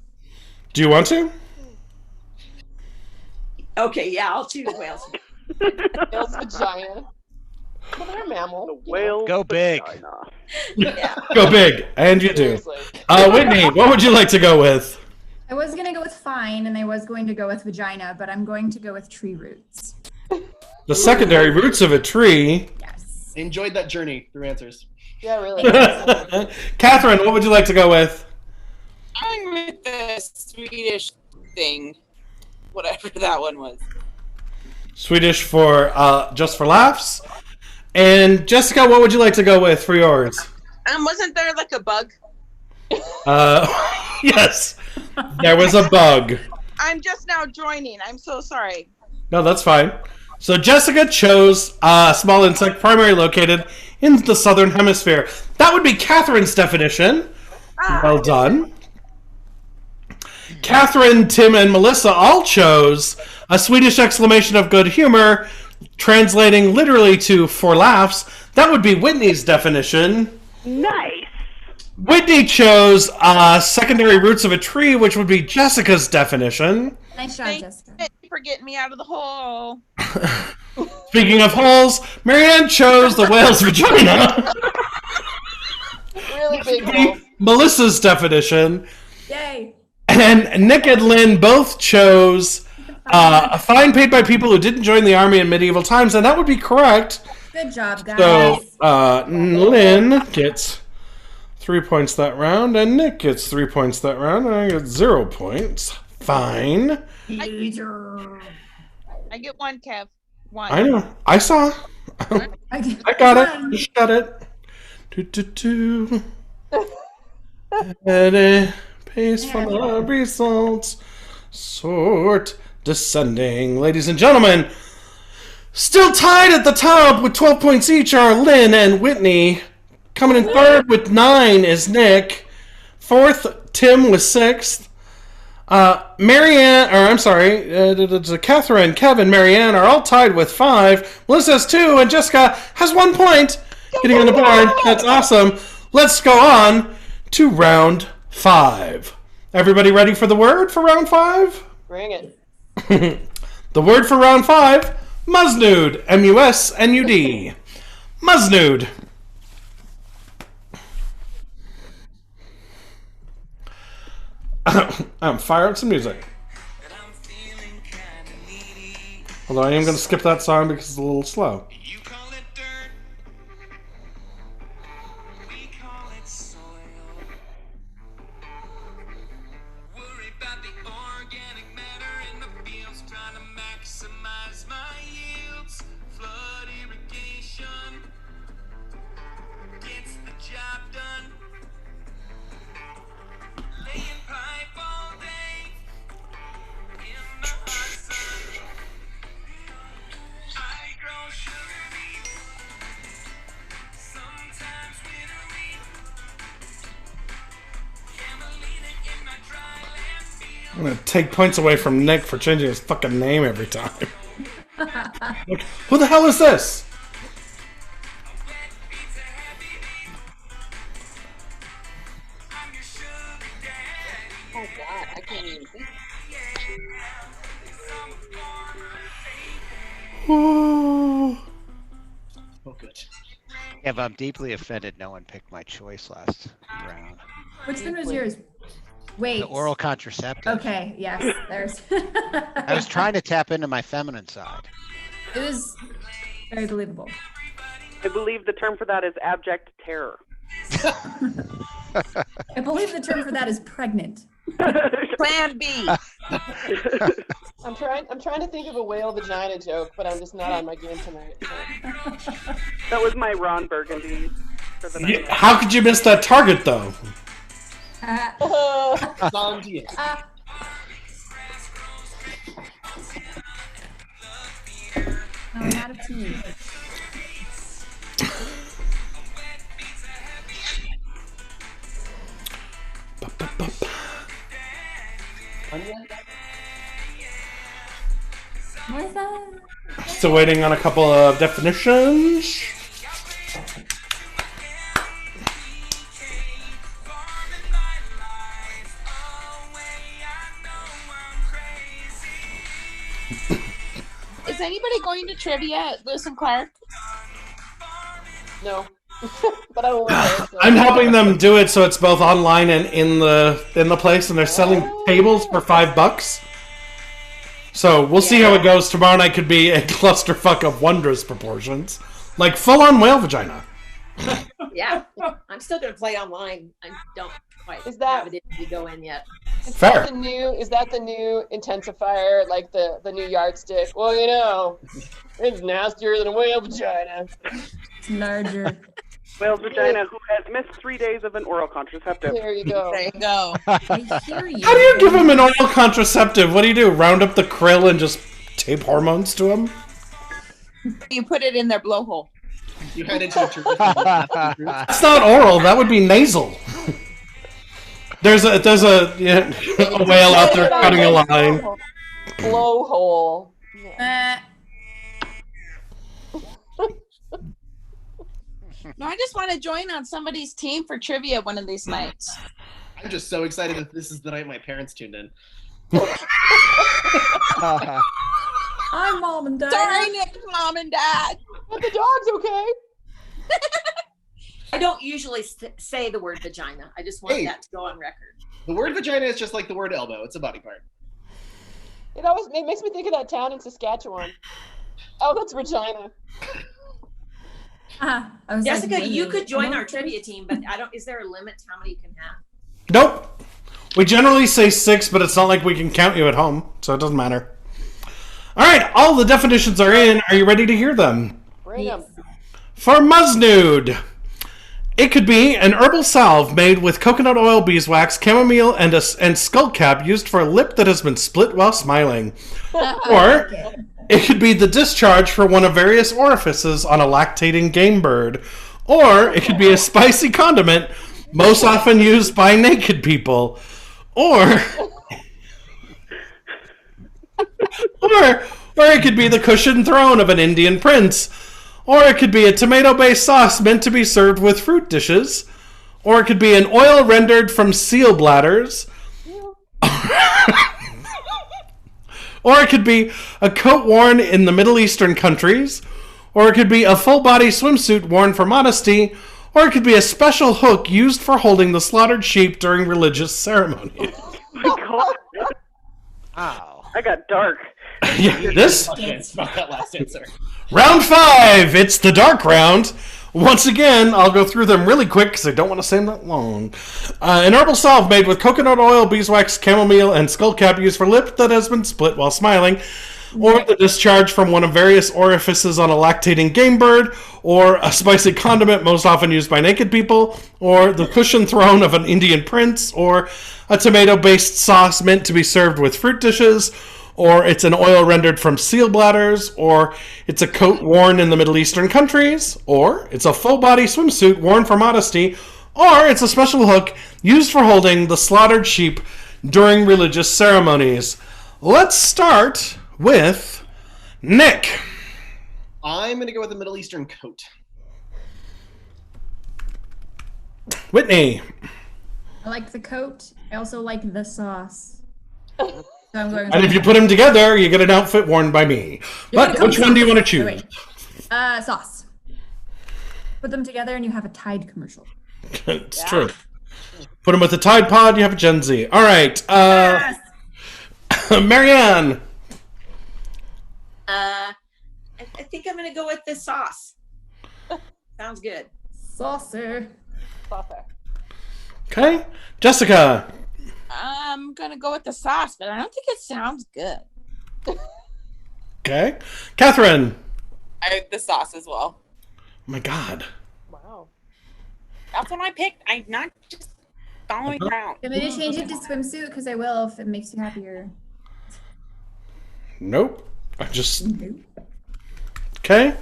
Do you want to? Okay, yeah, I'll choose whales. Whale's vagina. Well, they're a mammal. Whale Go big. vagina. Yeah. Go big, and you do. Seriously. Whitney, what would you like to go with? I was going to go with fine and I was going to go with vagina, but I'm going to go with tree roots. The secondary roots of a tree. Yes. I enjoyed that journey through answers. Yeah, really. Catherine, what would you like to go with? I'm with the Swedish thing, whatever that one was. Swedish for just for laughs. And Jessica, what would you like to go with for yours? Wasn't there like a bug? Yes, there was a bug. I'm just now joining. I'm so sorry. No, that's fine. So Jessica chose a small insect primarily located in the southern hemisphere. That would be Catherine's definition. Well done. Catherine, Tim, and Melissa all chose a Swedish exclamation of good humor, translating literally to for laughs. That would be Whitney's definition. Nice. Whitney chose secondary roots of a tree, which would be Jessica's definition. Nice job, Thank Jessica. you for getting me out of the hole. Speaking of holes, Marianne chose the whale's vagina. Really big hole. Melissa's definition. Yay. And Nick and Lynn both chose a fine paid by people who didn't join the army in medieval times, and that would be correct. Good job, guys. So Lynn gets 3 points that round, and Nick gets 3 points that round, and I get 0 points. Fine. I get one, Kev. One. I know. I saw. I got it. Just got it. Do. And pace for the results. Sort descending. Ladies and gentlemen, still tied at the top with 12 points each are Lynn and Whitney. Coming in third with 9 is Nick. Fourth, Tim with 6th. Catherine, Kevin, Marianne are all tied with 5. Melissa has 2, and Jessica has 1 point. Getting on the board. That's awesome. Let's go on to round 5. Everybody ready for the word for round 5? Bring it. The word for round 5, Musnude. M-U-S-N-U-D. Musnude. I'm firing some music. Although I am going to skip that song because it's a little slow. I'm gonna take points away from Nick for changing his fucking name every time. Like, who the hell is this? Oh God, I can't even think. Ooh. Oh, good. Yeah, but I'm deeply offended no one picked my choice last round. Which one was yours? Wait. The oral contraceptive. Okay, yes, there's. I was trying to tap into my feminine side. It was very believable. I believe the term for that is abject terror. I believe the term for that is pregnant. Plan B. I'm trying to think of a whale vagina joke, but I'm just not on my game tonight. So. That was my Ron Burgundy for the night. How could you miss that target, though? Song to you. No, not a team. What's that? Still waiting on a couple of definitions. Is anybody going to trivia at Lewis and Clark? No, but I will. So. I'm helping them do it so it's both online and in the place, and they're selling tables for $5. So we'll see how it goes. Tomorrow night could be a clusterfuck of wondrous proportions, like full-on whale vagina. Yeah, I'm still gonna play online. I don't quite have it if you go in yet. Fair. Is that the new intensifier, like the new yardstick? Well, you know, it's nastier than a whale vagina. It's larger. Whale's vagina who has missed 3 days of an oral contraceptive. There you go. There you go. I hear you. How do you give him an oral contraceptive? What do? Round up the krill and just tape hormones to him? You put it in their blowhole. You head into a terrific. That's not oral. That would be nasal. There's a whale out there cutting a line. Blowhole. No, I just want to join on somebody's team for trivia one of these nights. I'm just so excited that this is the night my parents tuned in. Hi, Mom and Dad. Sorry, Nick, Mom and Dad. But the dog's okay. I don't usually say the word vagina. I just want that to go on record. The word vagina is just like the word elbow. It's a body part. It makes me think of that town in Saskatchewan. Oh, that's Regina. Jessica, you could join our trivia team, but is there a limit to how many you can have? Nope. We generally say 6, but it's not like we can count you at home, so it doesn't matter. All right, all the definitions are in. Are you ready to hear them? Bring them. For Musnude, It could be an herbal salve made with coconut oil, beeswax, chamomile, and skullcap used for a lip that has been split while smiling. Or it could be the discharge for one of various orifices on a lactating game bird. Or it could be a spicy condiment most often used by naked people. Or it could be the cushioned throne of an Indian prince. Or it could be a tomato-based sauce meant to be served with fruit dishes. Or it could be an oil rendered from seal bladders. Or it could be a coat worn in the Middle Eastern countries. Or it could be a full-body swimsuit worn for modesty. Or it could be a special hook used for holding the slaughtered sheep during religious ceremonies. Oh my God. Wow. I got dark. This About that last answer. round 5. It's the dark round. Once again, I'll go through them really quick because I don't want to say them that long. An herbal salve made with coconut oil, beeswax, chamomile, and skullcap used for lip that has been split while smiling. Or the discharge from one of various orifices on a lactating game bird, or a spicy condiment most often used by naked people, or the cushioned throne of an Indian prince, or a tomato-based sauce meant to be served with fruit dishes, or it's an oil rendered from seal bladders, or it's a coat worn in the Middle Eastern countries, or it's a full-body swimsuit worn for modesty, or it's a special hook used for holding the slaughtered sheep during religious ceremonies. Let's start with Nick. I'm going to go with a Middle Eastern coat. Whitney. I like the coat. I also like the sauce. So I'm going And if you put them together, you get an outfit worn by me. But which one do you want to choose? Sauce. Put them together and you have a Tide commercial. It's true. Put them with the Tide Pod, you have a Gen Z. All right. Yes! Marianne. I think I'm gonna go with the sauce. Sounds good. Saucer. Okay. Jessica. I'm gonna go with the sauce, but I don't think it sounds good. Okay. Catherine. The sauce as well. Oh my God. Wow. That's what I picked. I'm not just following around. I'm going to change it to swimsuit because I will if it makes you happier. Nope. I just. Nope. Okay.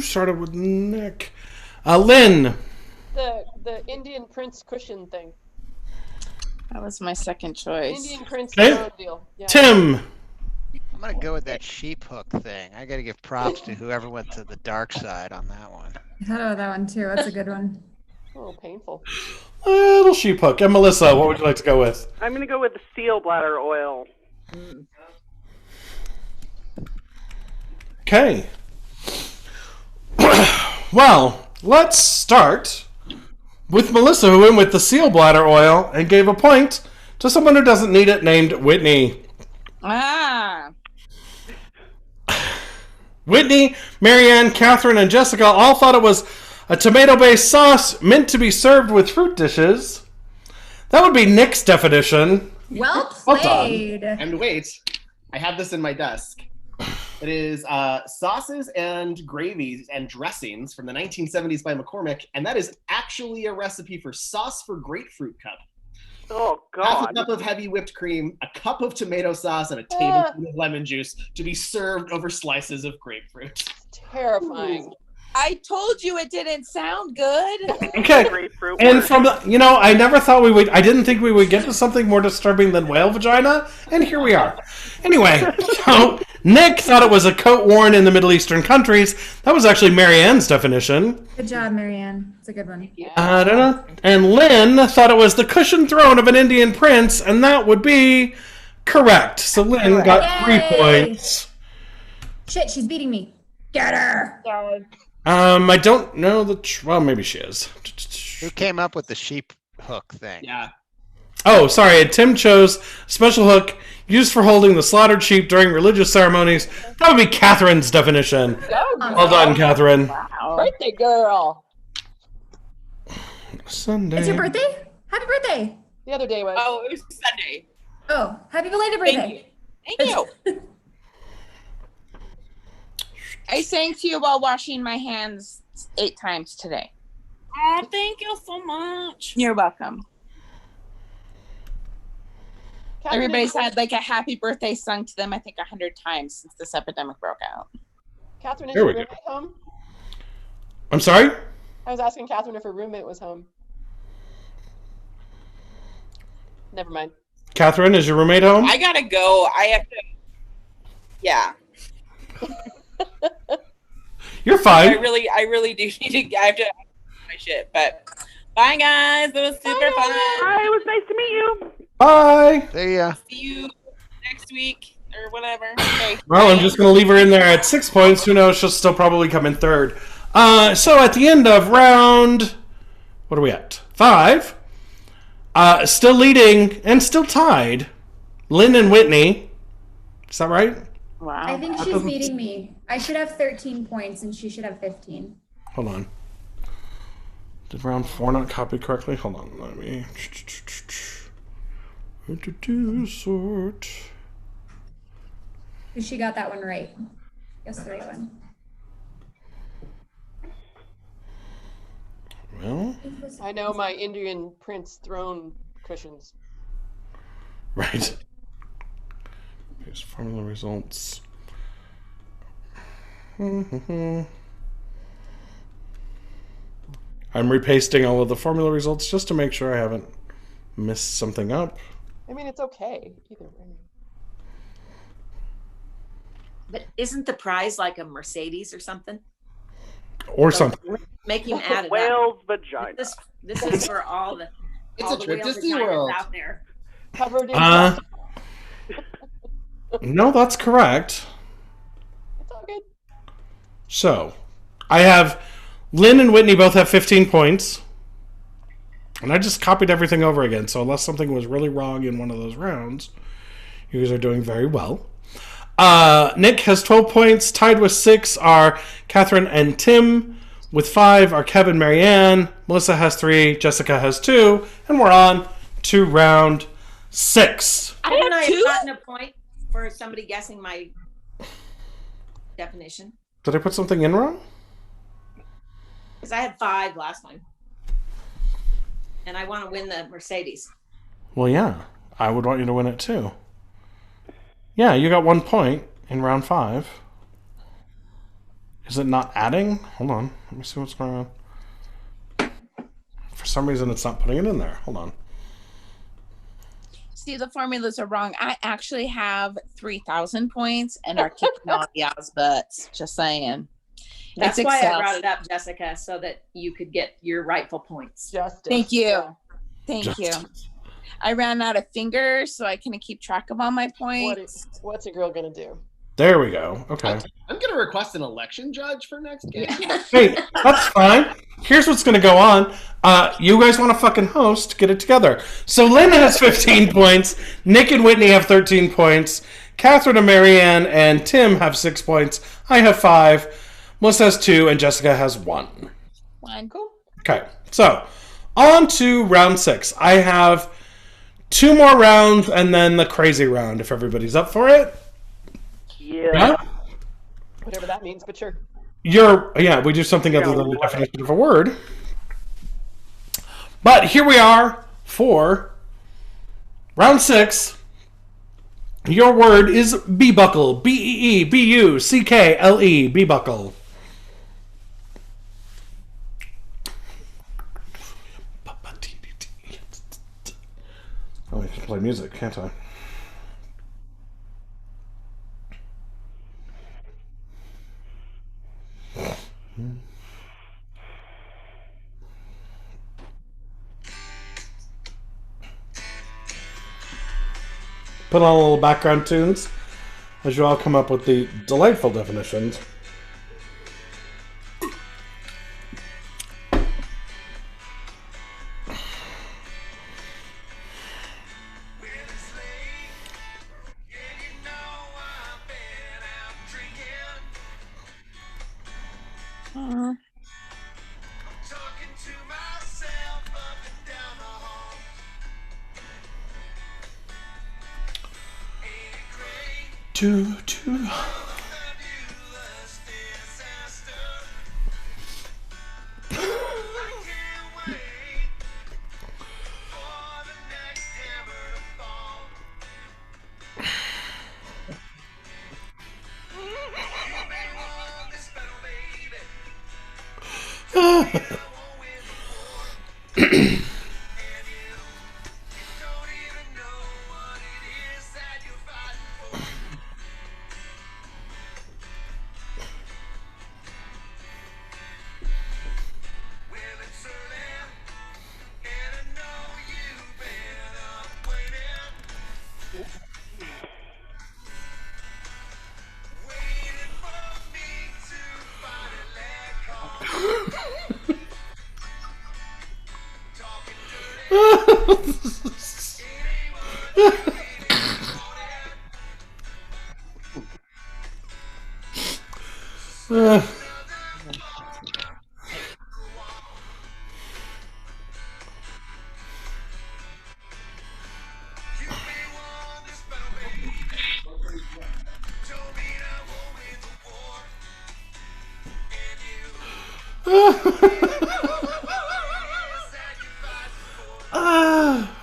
Started with Nick. Lynn. The Indian Prince cushion thing. That was my second choice. Indian Prince Okay. deal. Yeah. Tim. I'm gonna go with that sheep hook thing. I gotta give props to whoever went to the dark side on that one. I thought about that one too. That's a good one. Oh, painful. Little sheep hook. And Melissa, what would you like to go with? I'm going to go with the seal bladder oil. Okay. Well, let's start with Melissa, who went with the seal bladder oil and gave a point to someone who doesn't need it, named Whitney. Ah. Whitney, Marianne, Catherine, and Jessica all thought it was a tomato-based sauce meant to be served with fruit dishes. That would be Nick's definition. Well Well done. played. And wait, I have this in my desk. It is sauces and gravies and dressings from the 1970s by McCormick, and that is actually a recipe for sauce for grapefruit cup. Oh, Half a God. cup of heavy whipped cream, a cup of tomato sauce, and a tablespoon of lemon juice to be served over slices of grapefruit. Terrifying. I told you it didn't sound good. Okay. Grapefruit And works. from the, I never thought I didn't think we would get to something more disturbing than whale vagina, and here we are. Anyway, so Nick thought it was a coat worn in the Middle Eastern countries. That was actually Marianne's definition. Good job, Marianne. It's a good one. I don't know. And Lynn thought it was the cushioned throne of an Indian prince, and that would be correct. So Lynn got 3 Yay! points. Shit, she's beating me. Get her. I don't know well, maybe she is. Who came up with the sheep hook thing? Yeah. Oh, sorry. Tim chose special hook used for holding the slaughtered sheep during religious ceremonies. That would be Catherine's definition. Well done, Catherine. Birthday girl. Sunday. It's your birthday? Happy birthday. The other day was. Oh, it was Sunday. Oh, happy belated birthday. Thank you. I sang to you while washing my hands 8 times today. Oh, thank you so much. You're welcome. Catherine, Everybody's had like a happy birthday sung to them, I think 100 times since this epidemic broke out. Catherine, is There your we go. roommate home? I'm sorry? I was asking Catherine if her roommate was home. Never mind. Catherine, is your roommate home? I gotta go. I have to. Yeah. You're I fine. really do need to. I have to my shit. But bye, guys. It was super fun. Hi, it was nice to meet you. Bye. See ya. See you next week or whatever. Okay. Well, I'm just going to leave her in there at 6 points. Who knows? She'll still probably come in third. So at the end of round, what are we at? 5. Still leading and still tied. Lynn and Whitney. Is that right? Wow. I think she's beating me. I should have 13 points and she should have 15. Hold on. Did round 4 not copy correctly? Hold on. Let me sort. She got that one right. Guess the right one. Well, I know my Indian Prince throne cushions. right. Here's formula results. I'm repasting all of the formula results just to make sure I haven't missed something up. I mean, it's okay either way. But isn't the prize like a Mercedes or something? Or something. Make him add it up. Whale's vagina. This is for all the It's all a the trip to whale vaginas SeaWorld. out there. Covered in No, that's correct. It's all good. So, I have Lynn and Whitney both have 15 points. And I just copied everything over again. So unless something was really wrong in one of those rounds, you guys are doing very well. Nick has 12 points. Tied with 6 are Catherine and Tim. With 5 are Kevin, Marianne. Melissa has 3. Jessica has 2. And we're on to round 6. Haven't I have 2? gotten a point for somebody guessing my definition? Did I put something in wrong? Because I had 5 last time. And I want to win the Mercedes. Well, yeah. I would want you to win it too. Yeah, you got 1 point in round 5. Is it not adding? Hold on. Let me see what's going on. For some reason, it's not putting it in there. Hold on. See, the formulas are wrong. I actually have 3,000 points and are kicking all y'all's butts. Just saying. That's It's why Excel. I brought it up, Jessica, so that you could get your rightful points. Justice. Thank you. Thank Just- you. I ran out of fingers, so I can keep track of all my points. What's a girl gonna do? There we go. Okay. I'm gonna request an election judge for next game. Hey, that's fine. Here's what's going to go on. You guys want to fucking host? Get it together. So Lynn has 15 points. Nick and Whitney have 13 points. Catherine and Marianne and Tim have 6 points. I have 5. Melissa has 2, and Jessica has 1. Fine, cool. Okay, so on to round 6. I have 2 more rounds and then the crazy round, if everybody's up for it. Yeah. Whatever that means, but sure. We do something other than the definition of a word. But here we are for round 6. Your word is B-buckle. B-E-E-B-U-C-K-L-E. B-buckle. Oh, I can play music, can't I? Put on a little background tunes as you all come up with the delightful definitions.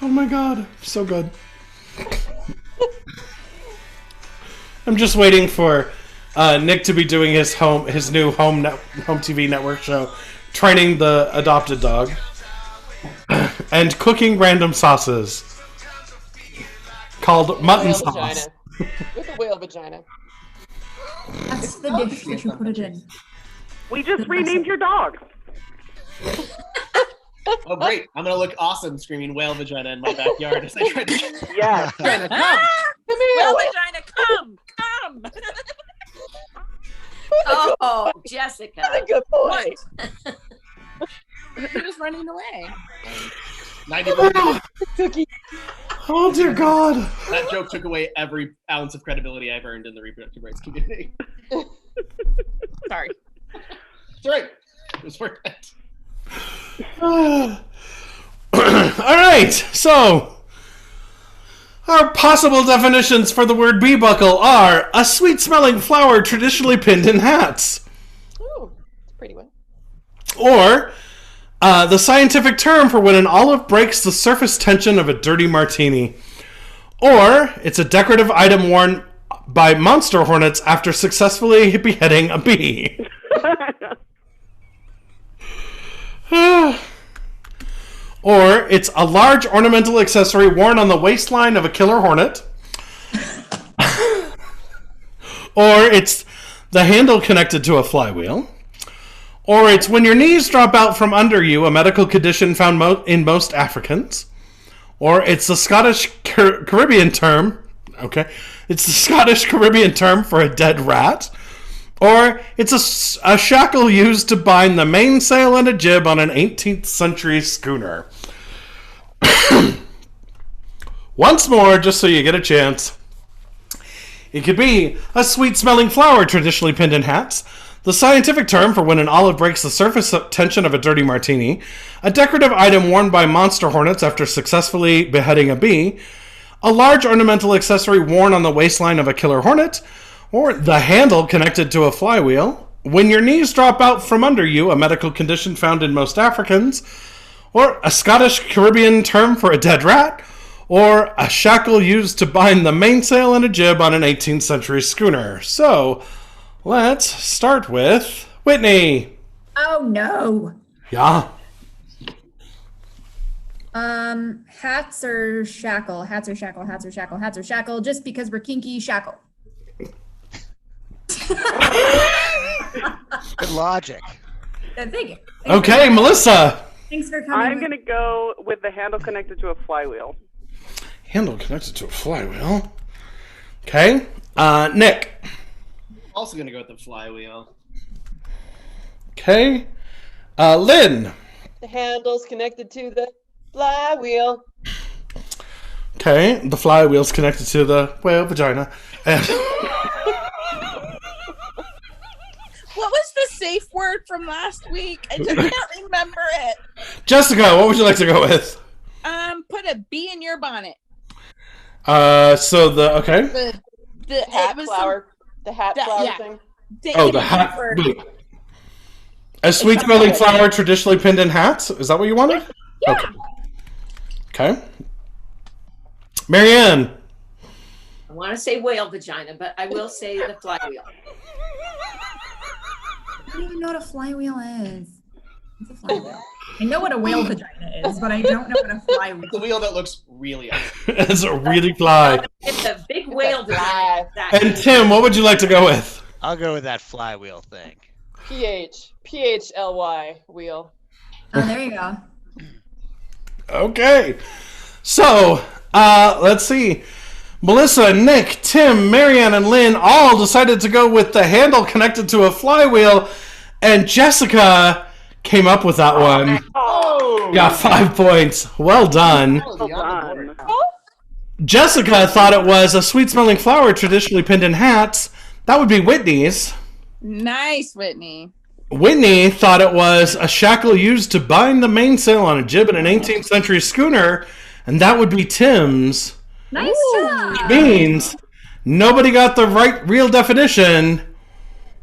Oh my god, so good. I'm just waiting for Nick to be doing his new home TV network show, training the adopted dog, and cooking random sauces called mutton Whale sauce. vagina. With a whale vagina. That's the dish that you put it in. We just renamed your dog. Oh, great. I'm going to look awesome screaming whale vagina in my backyard as I try to... Yeah. Vagina, come! Come here. Well, vagina, come. Oh, Jessica. That's a good boy. He was running away. 90%. Cookie. Oh dear God! That joke took away every ounce of credibility I've earned in the reproductive rights community. Sorry. It's all right. It was worth it. All right, so our possible definitions for the word bee buckle are a sweet-smelling flower traditionally pinned in hats, Oh, it's a pretty one. or the scientific term for when an olive breaks the surface tension of a dirty martini, or it's a decorative item worn by monster hornets after successfully beheading a bee. Or it's a large ornamental accessory worn on the waistline of a killer hornet. Or it's the handle connected to a flywheel. Or it's when your knees drop out from under you, a medical condition found in most Africans. Or it's the Scottish Caribbean term. Okay. It's the Scottish Caribbean term for a dead rat. Or it's a shackle used to bind the mainsail and a jib on an 18th century schooner. Once more, just so you get a chance. It could be a sweet-smelling flower traditionally pinned in hats, the scientific term for when an olive breaks the surface tension of a dirty martini, a decorative item worn by monster hornets after successfully beheading a bee, a large ornamental accessory worn on the waistline of a killer hornet, or the handle connected to a flywheel, when your knees drop out from under you, a medical condition found in most Africans, or a Scottish Caribbean term for a dead rat, or a shackle used to bind the mainsail and a jib on an 18th century schooner. So, let's start with Whitney. Oh no. Yeah. Hats or shackle? Hats or shackle? Hats or shackle? Hats or shackle? Just because we're kinky, shackle. Good logic. Thank you. Okay, Melissa. Thanks for coming. I'm going to go with the handle connected to a flywheel. Handle connected to a flywheel. Okay. Nick. Also going to go with the flywheel. Okay. Lynn. The handle's connected to the flywheel. Okay. The flywheel's connected to the whale vagina. And What was the safe word from last week? I just can't remember it. Jessica, what would you like to go with? Put a bee in your bonnet. So the okay. The Hat it was flower. The hat that- flower yeah. thing. Oh, the hat. Wait. A sweet-smelling flower traditionally pinned in hats. Is that what you wanted? Yeah. Okay. Marianne. I want to say whale vagina, but I will say the flywheel. I don't even know what a flywheel is. It's a flywheel. I know what a whale vagina is, but I don't know what a flywheel It's a wheel that looks really ugly. It's a really fly. It's a big whale fly. design. And Tim, what would you like to go with? I'll go with that flywheel thing. PHLY wheel. Oh, there you go. Okay. So, let's see. Melissa, Nick, Tim, Marianne, and Lynn all decided to go with the handle connected to a flywheel, and Jessica came up with that one. Oh! Got 5 points. Well done. Oh, beyond the board. Jessica thought it was a sweet-smelling flower traditionally pinned in hats. That would be Whitney's. Nice, Whitney. Whitney thought it was a shackle used to bind the mainsail on a jib in an 18th century schooner, and that would be Tim's. Nice job. Which means nobody got the real definition,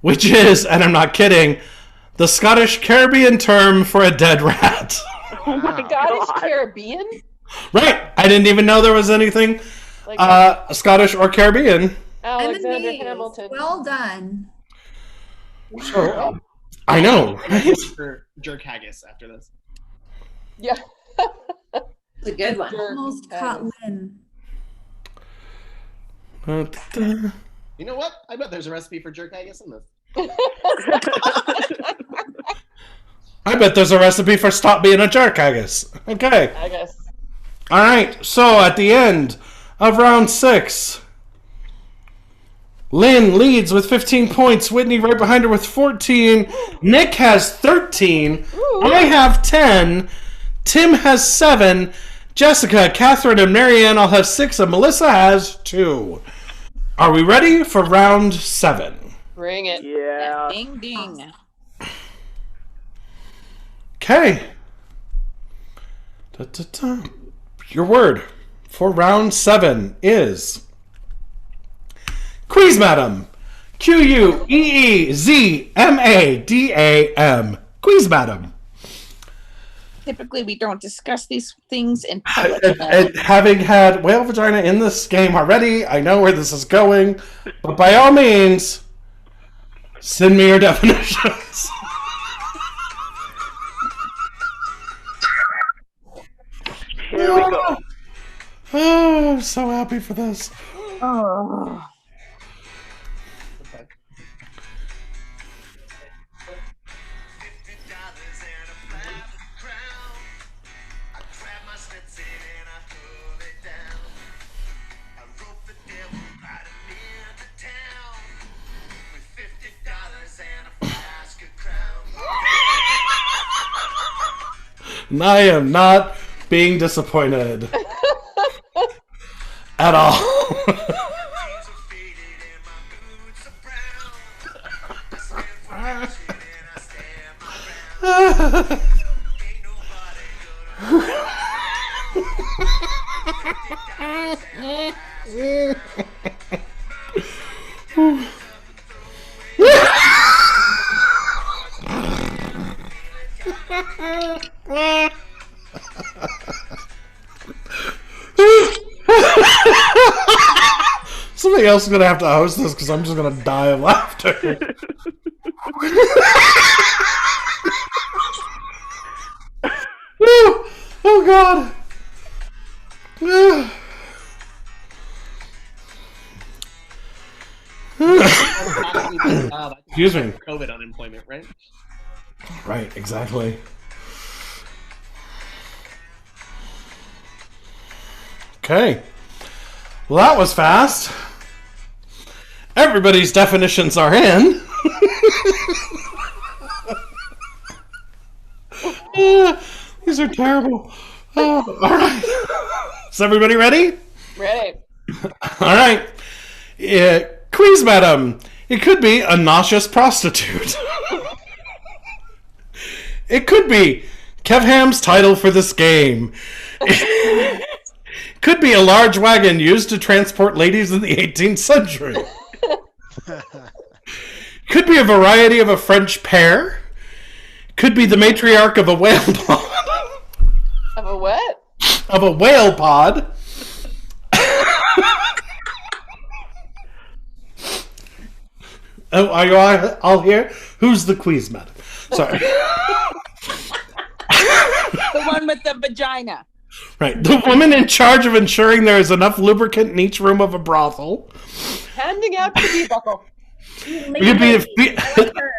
which is, and I'm not kidding, the Scottish Caribbean term for a dead rat. Oh my Scottish Caribbean? Right. I didn't even know there was anything Like Scottish or Caribbean. Alexander M&Ms. Hamilton. Well done. So, I know. Right? For jerk haggis after this. Yeah. It's a good one. Almost caught Lynn. You know what? I bet there's a recipe for jerk haggis in this. I bet there's a recipe for stop being a jerk, haggis. Okay. I guess. All right. So at the end of round 6, Lynn leads with 15 points. Whitney right behind her with 14. Nick has 13. I have 10. Tim has 7. Jessica, Catherine, and Marianne all have 6, and Melissa has 2. Are we ready for round 7? Bring it. Yeah. Ding ding. Okay. Da-da-da. Your word for round 7 is Quiz Madam. Queezmadam. Quiz Madam. Typically, we don't discuss these things in public. And having had whale vagina in this game already, I know where this is going. But by all means, send me your definitions. Here we go. Oh, I'm so happy for this. Oh. Okay. And I am not being disappointed at all. Somebody else is gonna have to host this because I'm just gonna die of laughter. Oh God. Excuse me. COVID unemployment, right? Right, exactly. Okay. Well, that was fast. Everybody's definitions are in. These are terrible. All right. Is everybody ready? Ready. All right. Quiz Madam. It could be a nauseous prostitute. It could be Kev Ham's title for this game. It could be a large wagon used to transport ladies in the 18th century. Could be a variety of a French pear. Could be the matriarch of a whale pod. Of a what? Of a whale pod. Oh, are you all here? Who's the quiz, madam? Sorry. The one with the vagina. Right. The woman in charge of ensuring there is enough lubricant in each room of a brothel. Handing out the bee buckle. It could be I like her.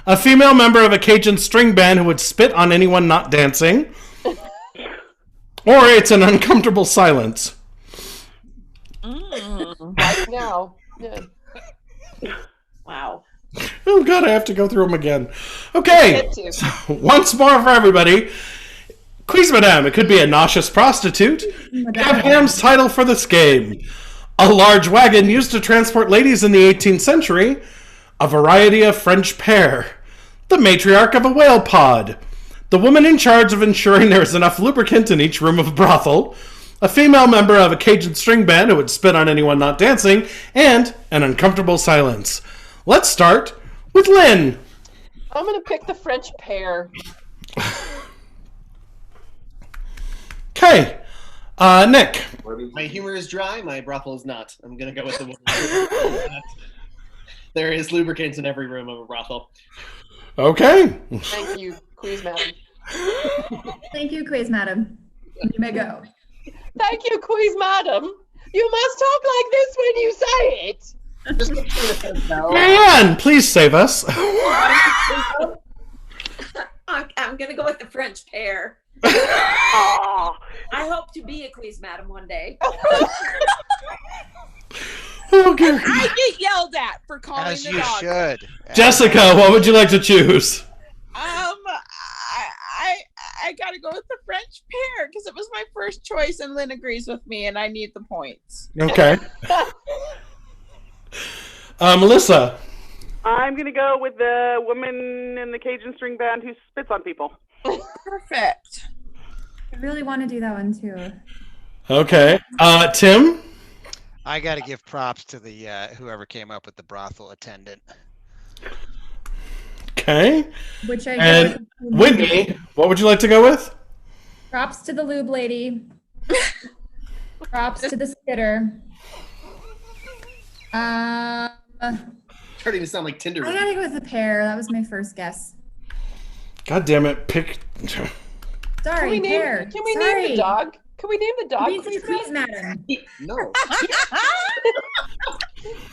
a female member of a Cajun string band who would spit on anyone not dancing. Or it's an uncomfortable silence. Right now. Yeah. Wow. Oh, God, I have to go through them again. Okay. Get to. Once more for everybody. Quiz Madame. It could be a nauseous prostitute. Deb Ham's title for this game. A large wagon used to transport ladies in the 18th century. A variety of French pear. The matriarch of a whale pod. The woman in charge of ensuring there is enough lubricant in each room of a brothel. A female member of a Cajun string band who would spit on anyone not dancing. And an uncomfortable silence. Let's start with Lynn. I'm going to pick the French pear. Okay. Nick. My humor is dry. My brothel is not. I'm gonna go with the one. There is lubricant in every room of a brothel. Okay. Thank you, Quiz Madam. Thank you, Quiz Madam. You may go. Thank you, Quiz Madam. You must talk like this when you say it. Just make sure it says no. Marianne, please save us. I'm gonna go with the French pear. I hope to be a quiz madam one day. Okay. I get yelled at for calling As the you dog. should. Jessica, what would you like to choose? I gotta go with the French pear because it was my first choice, and Lynn agrees with me, and I need the points. Okay. Melissa. I'm gonna go with the woman in the Cajun string band who spits on people. Perfect. I really want to do that one too. Okay. Tim. I got to give props to the whoever came up with the brothel attendant. Okay. Which I And Whitney, what would you like to go with? Props to the lube lady. Props to the spitter. Starting to sound like Tinder. I gotta go with the pear. That was my first guess. God damn it! Pick. Sorry, pear. Can we Sorry. name the dog? Can we name the dog? Means it's Quiz Madam. No.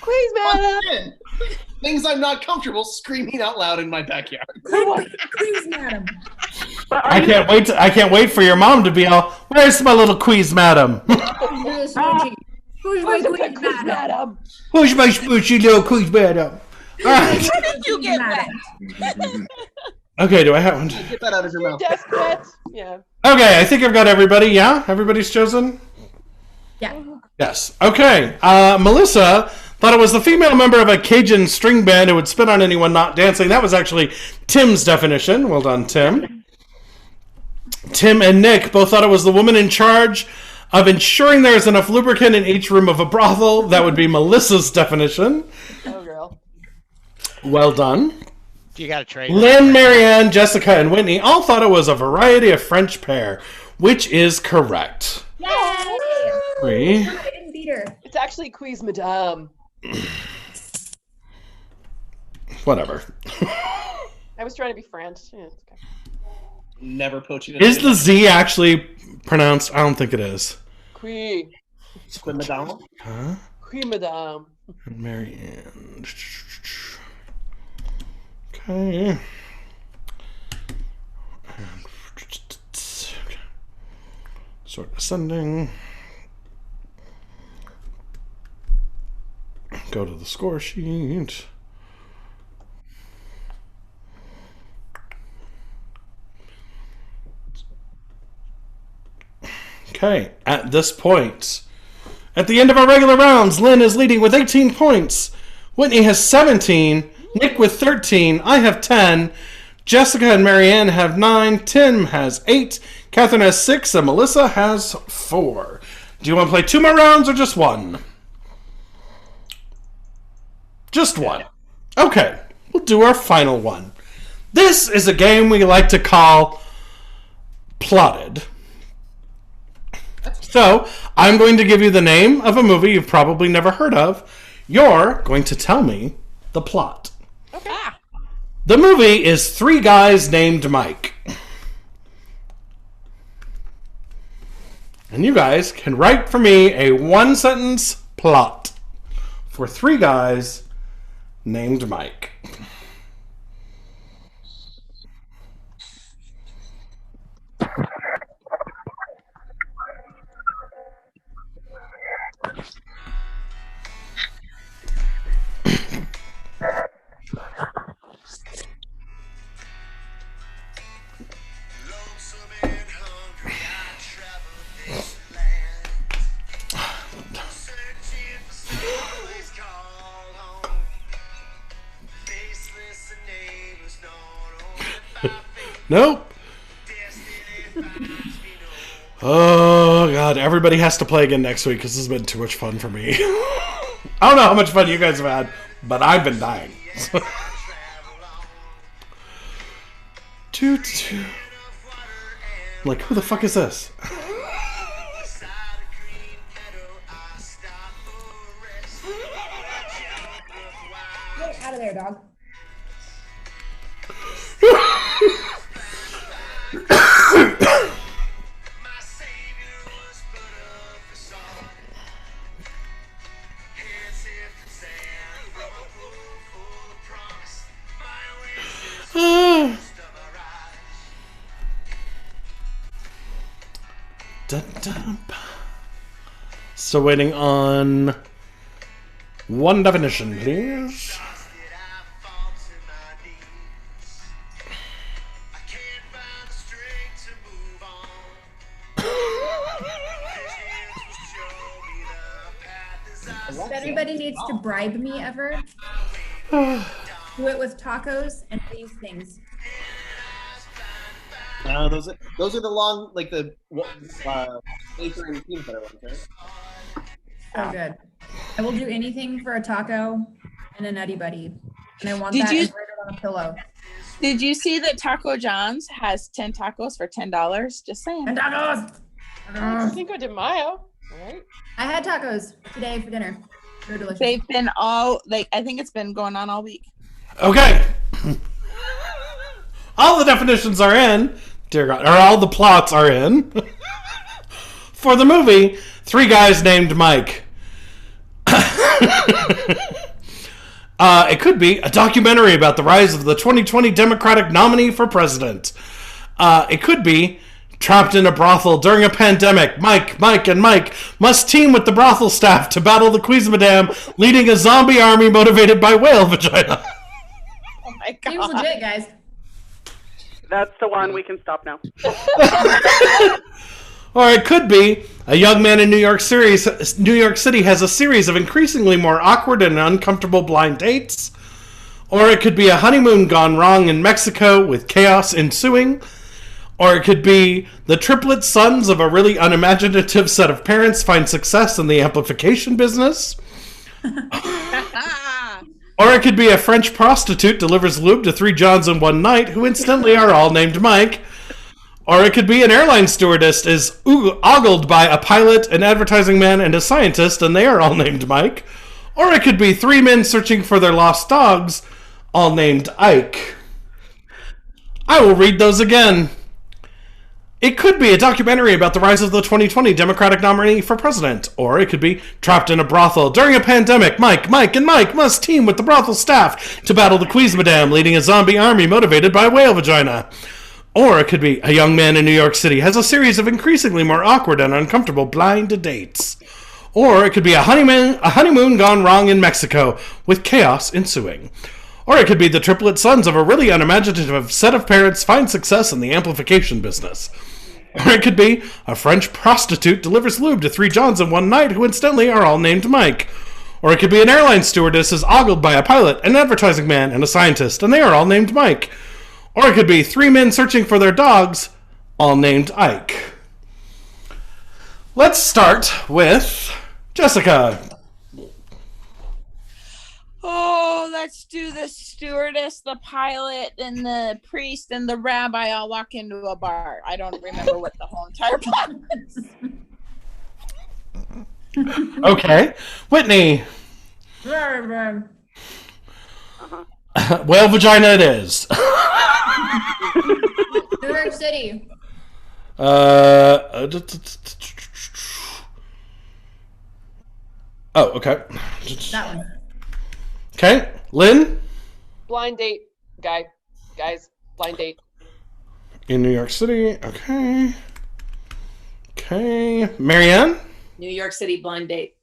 Quiz Madam. Things I'm not comfortable screaming out loud in my backyard. Quiz Madam. I can't wait for your mom to be all. Where's my little quiz, madam? Who's my Quiz Madam? Who's my spoochy little quiz, madam? All right. How did you get wet? Okay. Do I have one? Get that out of your mouth. Desperate. Yeah. Okay. I think I've got everybody. Yeah. Everybody's chosen. Yeah. Yes. Okay. Melissa thought it was the female member of a Cajun string band who would spit on anyone not dancing. That was actually Tim's definition. Well done, Tim. Tim and Nick both thought it was the woman in charge of ensuring there is enough lubricant in each room of a brothel. That would be Melissa's definition. Oh, girl. Well done. You got to trade. Lynn, Marianne, Jessica, and Whitney all thought it was a variety of French pear, which is correct. Yay! Three. I didn't beat her. It's actually Quiz Madame. Whatever. I was trying to be French. Yeah, it's okay. Never poaching. Is the Z actually pronounced? I don't think it is. Quiz. Madame? Huh? Quiz Madame. Marianne. Okay. Sort ascending. Go to the score sheet. Okay, at this point, at the end of our regular rounds, Lynn is leading with 18 points. Whitney has 17. Nick with 13. I have 10. Jessica and Marianne have 9. Tim has 8. Catherine has 6. And Melissa has 4. Do you want to play 2 more rounds or just 1? Just 1. Okay, we'll do our final one. This is a game we like to call Plotted. So, I'm going to give you the name of a movie you've probably never heard of. You're going to tell me the plot. Okay. The movie is Three Guys Named Mike. And you guys can write for me a one-sentence plot for 3 guys named Mike. Nope. Oh, God. Everybody has to play again next week because this has been too much fun for me. I don't know how much fun you guys have had, but I've been dying. Like, who the fuck is this? Get out of there, dog. Dun, dun. Still waiting on one definition, please. If anybody needs to bribe me ever, do it with tacos and these things. Those are the long, like the wafer and peanut butter ones, right? So good. I will do anything for a taco and a Nutty Buddy. And I want Did that you- embroidered on a pillow. Did you see that Taco John's has 10 tacos for $10? Just saying. And tacos! Cinco de Mayo, right? I had tacos today for dinner. They're delicious. They've been all like I think it's been going on all week. Okay. All the definitions are in. Dear God. Or all the plots are in. For the movie, 3 guys named Mike. It could be a documentary about the rise of the 2020 Democratic nominee for president. It could be trapped in a brothel during a pandemic. Mike must team with the brothel staff to battle the Queasmadam, leading a zombie army motivated by whale vagina. Oh my Seems god. legit, guys. That's the one. We can stop now. Or it could be a young man in New York City has a series of increasingly more awkward and uncomfortable blind dates. Or it could be a honeymoon gone wrong in Mexico with chaos ensuing. Or it could be the triplet sons of a really unimaginative set of parents find success in the amplification business. Or it could be a French prostitute delivers lube to 3 Johns in one night who instantly are all named Mike. Or it could be an airline stewardess is ogled by a pilot, an advertising man, and a scientist, and they are all named Mike. Or it could be 3 men searching for their lost dogs, all named Ike. I will read those again. It could be a documentary about the rise of the 2020 Democratic nominee for president. Or it could be trapped in a brothel during a pandemic. Mike must team with the brothel staff to battle the Queasmadam, leading a zombie army motivated by whale vagina. Or it could be a young man in New York City has a series of increasingly more awkward and uncomfortable blind dates. Or it could be a honeymoon gone wrong in Mexico with chaos ensuing. Or it could be the triplet sons of a really unimaginative set of parents find success in the amplification business. Or it could be a French prostitute delivers lube to 3 Johns in one night who instantly are all named Mike. Or it could be an airline stewardess is ogled by a pilot, an advertising man, and a scientist, and they are all named Mike. Or it could be 3 men searching for their dogs, all named Ike. Let's start with Jessica. Oh, let's do the stewardess, the pilot, and the priest and the rabbi all walk into a bar. I don't remember what the whole entire plot is. Okay. Whitney. Uh-huh. Whale vagina it is. New York City. Oh, okay. That one. Okay. Lynn? Blind date, guys. Blind date. In New York City. Okay. Okay. Marianne? New York City blind date.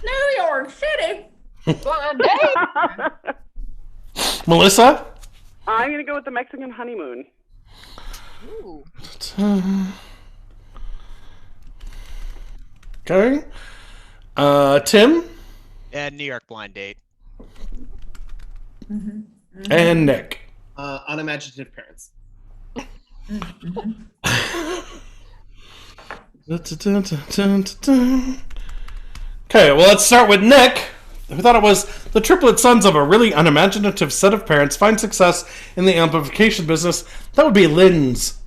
New York City. Blind date. Melissa? I'm going to go with the Mexican honeymoon. Ooh. Okay. Tim? And New York blind date. And Nick. Unimaginative parents. Okay, well, let's start with Nick, who thought it was the triplet sons of a really unimaginative set of parents find success in the amplification business. That would be Lynn's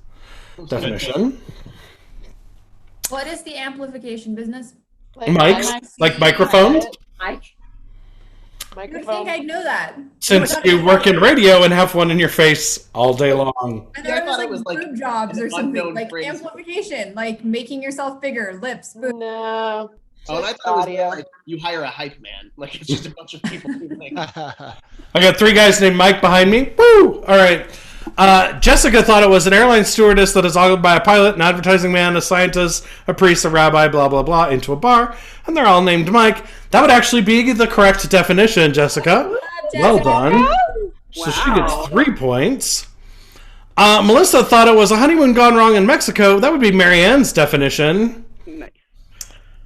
definition. What is the amplification business? Mics, like microphones. Mike. You would think Microphone. I'd know that. Since you work in radio and have one in your face all day long. I Yeah, I thought thought it it was was like like boob jobs an or something. unknown Like phrase. amplification, like making yourself bigger, lips, boobs. No. Oh, and I Just thought it was audio. like you hire a hype man. Like it's just a bunch of people who like I got 3 guys named Mike behind me. Woo! All right. Jessica thought it was an airline stewardess that is ogled by a pilot, an advertising man, a scientist, a priest, a rabbi, blah, blah, blah, into a bar, and they're all named Mike. That would actually be the correct definition, Jessica. Well done. So she gets 3 points. Melissa thought it was a honeymoon gone wrong in Mexico. That would be Marianne's definition. Nice.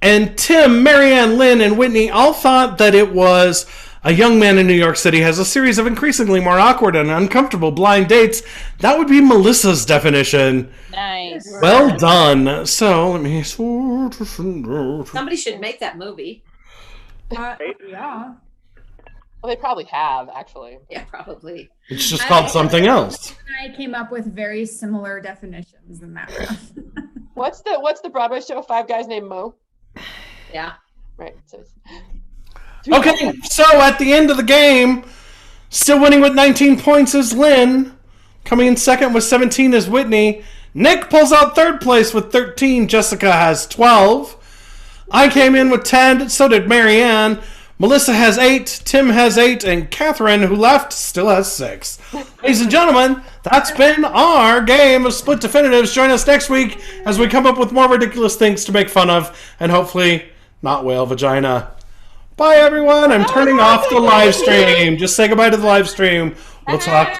And Tim, Marianne, Lynn, and Whitney all thought that it was a young man in New York City has a series of increasingly more awkward and uncomfortable blind dates. That would be Melissa's definition. Nice. Well done. So, let me... Somebody should make that movie. Yeah. Well, they probably have, actually. Yeah, probably. It's just called something else. I came up with very similar definitions in that round. What's the Broadway show? 5 Guys Named Mo. Yeah. Right. So Okay, so at the end of the game, still winning with 19 points is Lynn. Coming in second with 17 is Whitney. Nick pulls out third place with 13. Jessica has 12. I came in with 10. So did Marianne. Melissa has 8. Tim has 8. And Catherine, who left, still has 6. Ladies and gentlemen, that's been our game of Split Definitives. Join us next week as we come up with more ridiculous things to make fun of. And hopefully not whale vagina. Bye, everyone. I'm turning off the live stream. Just say goodbye to the live stream. We'll talk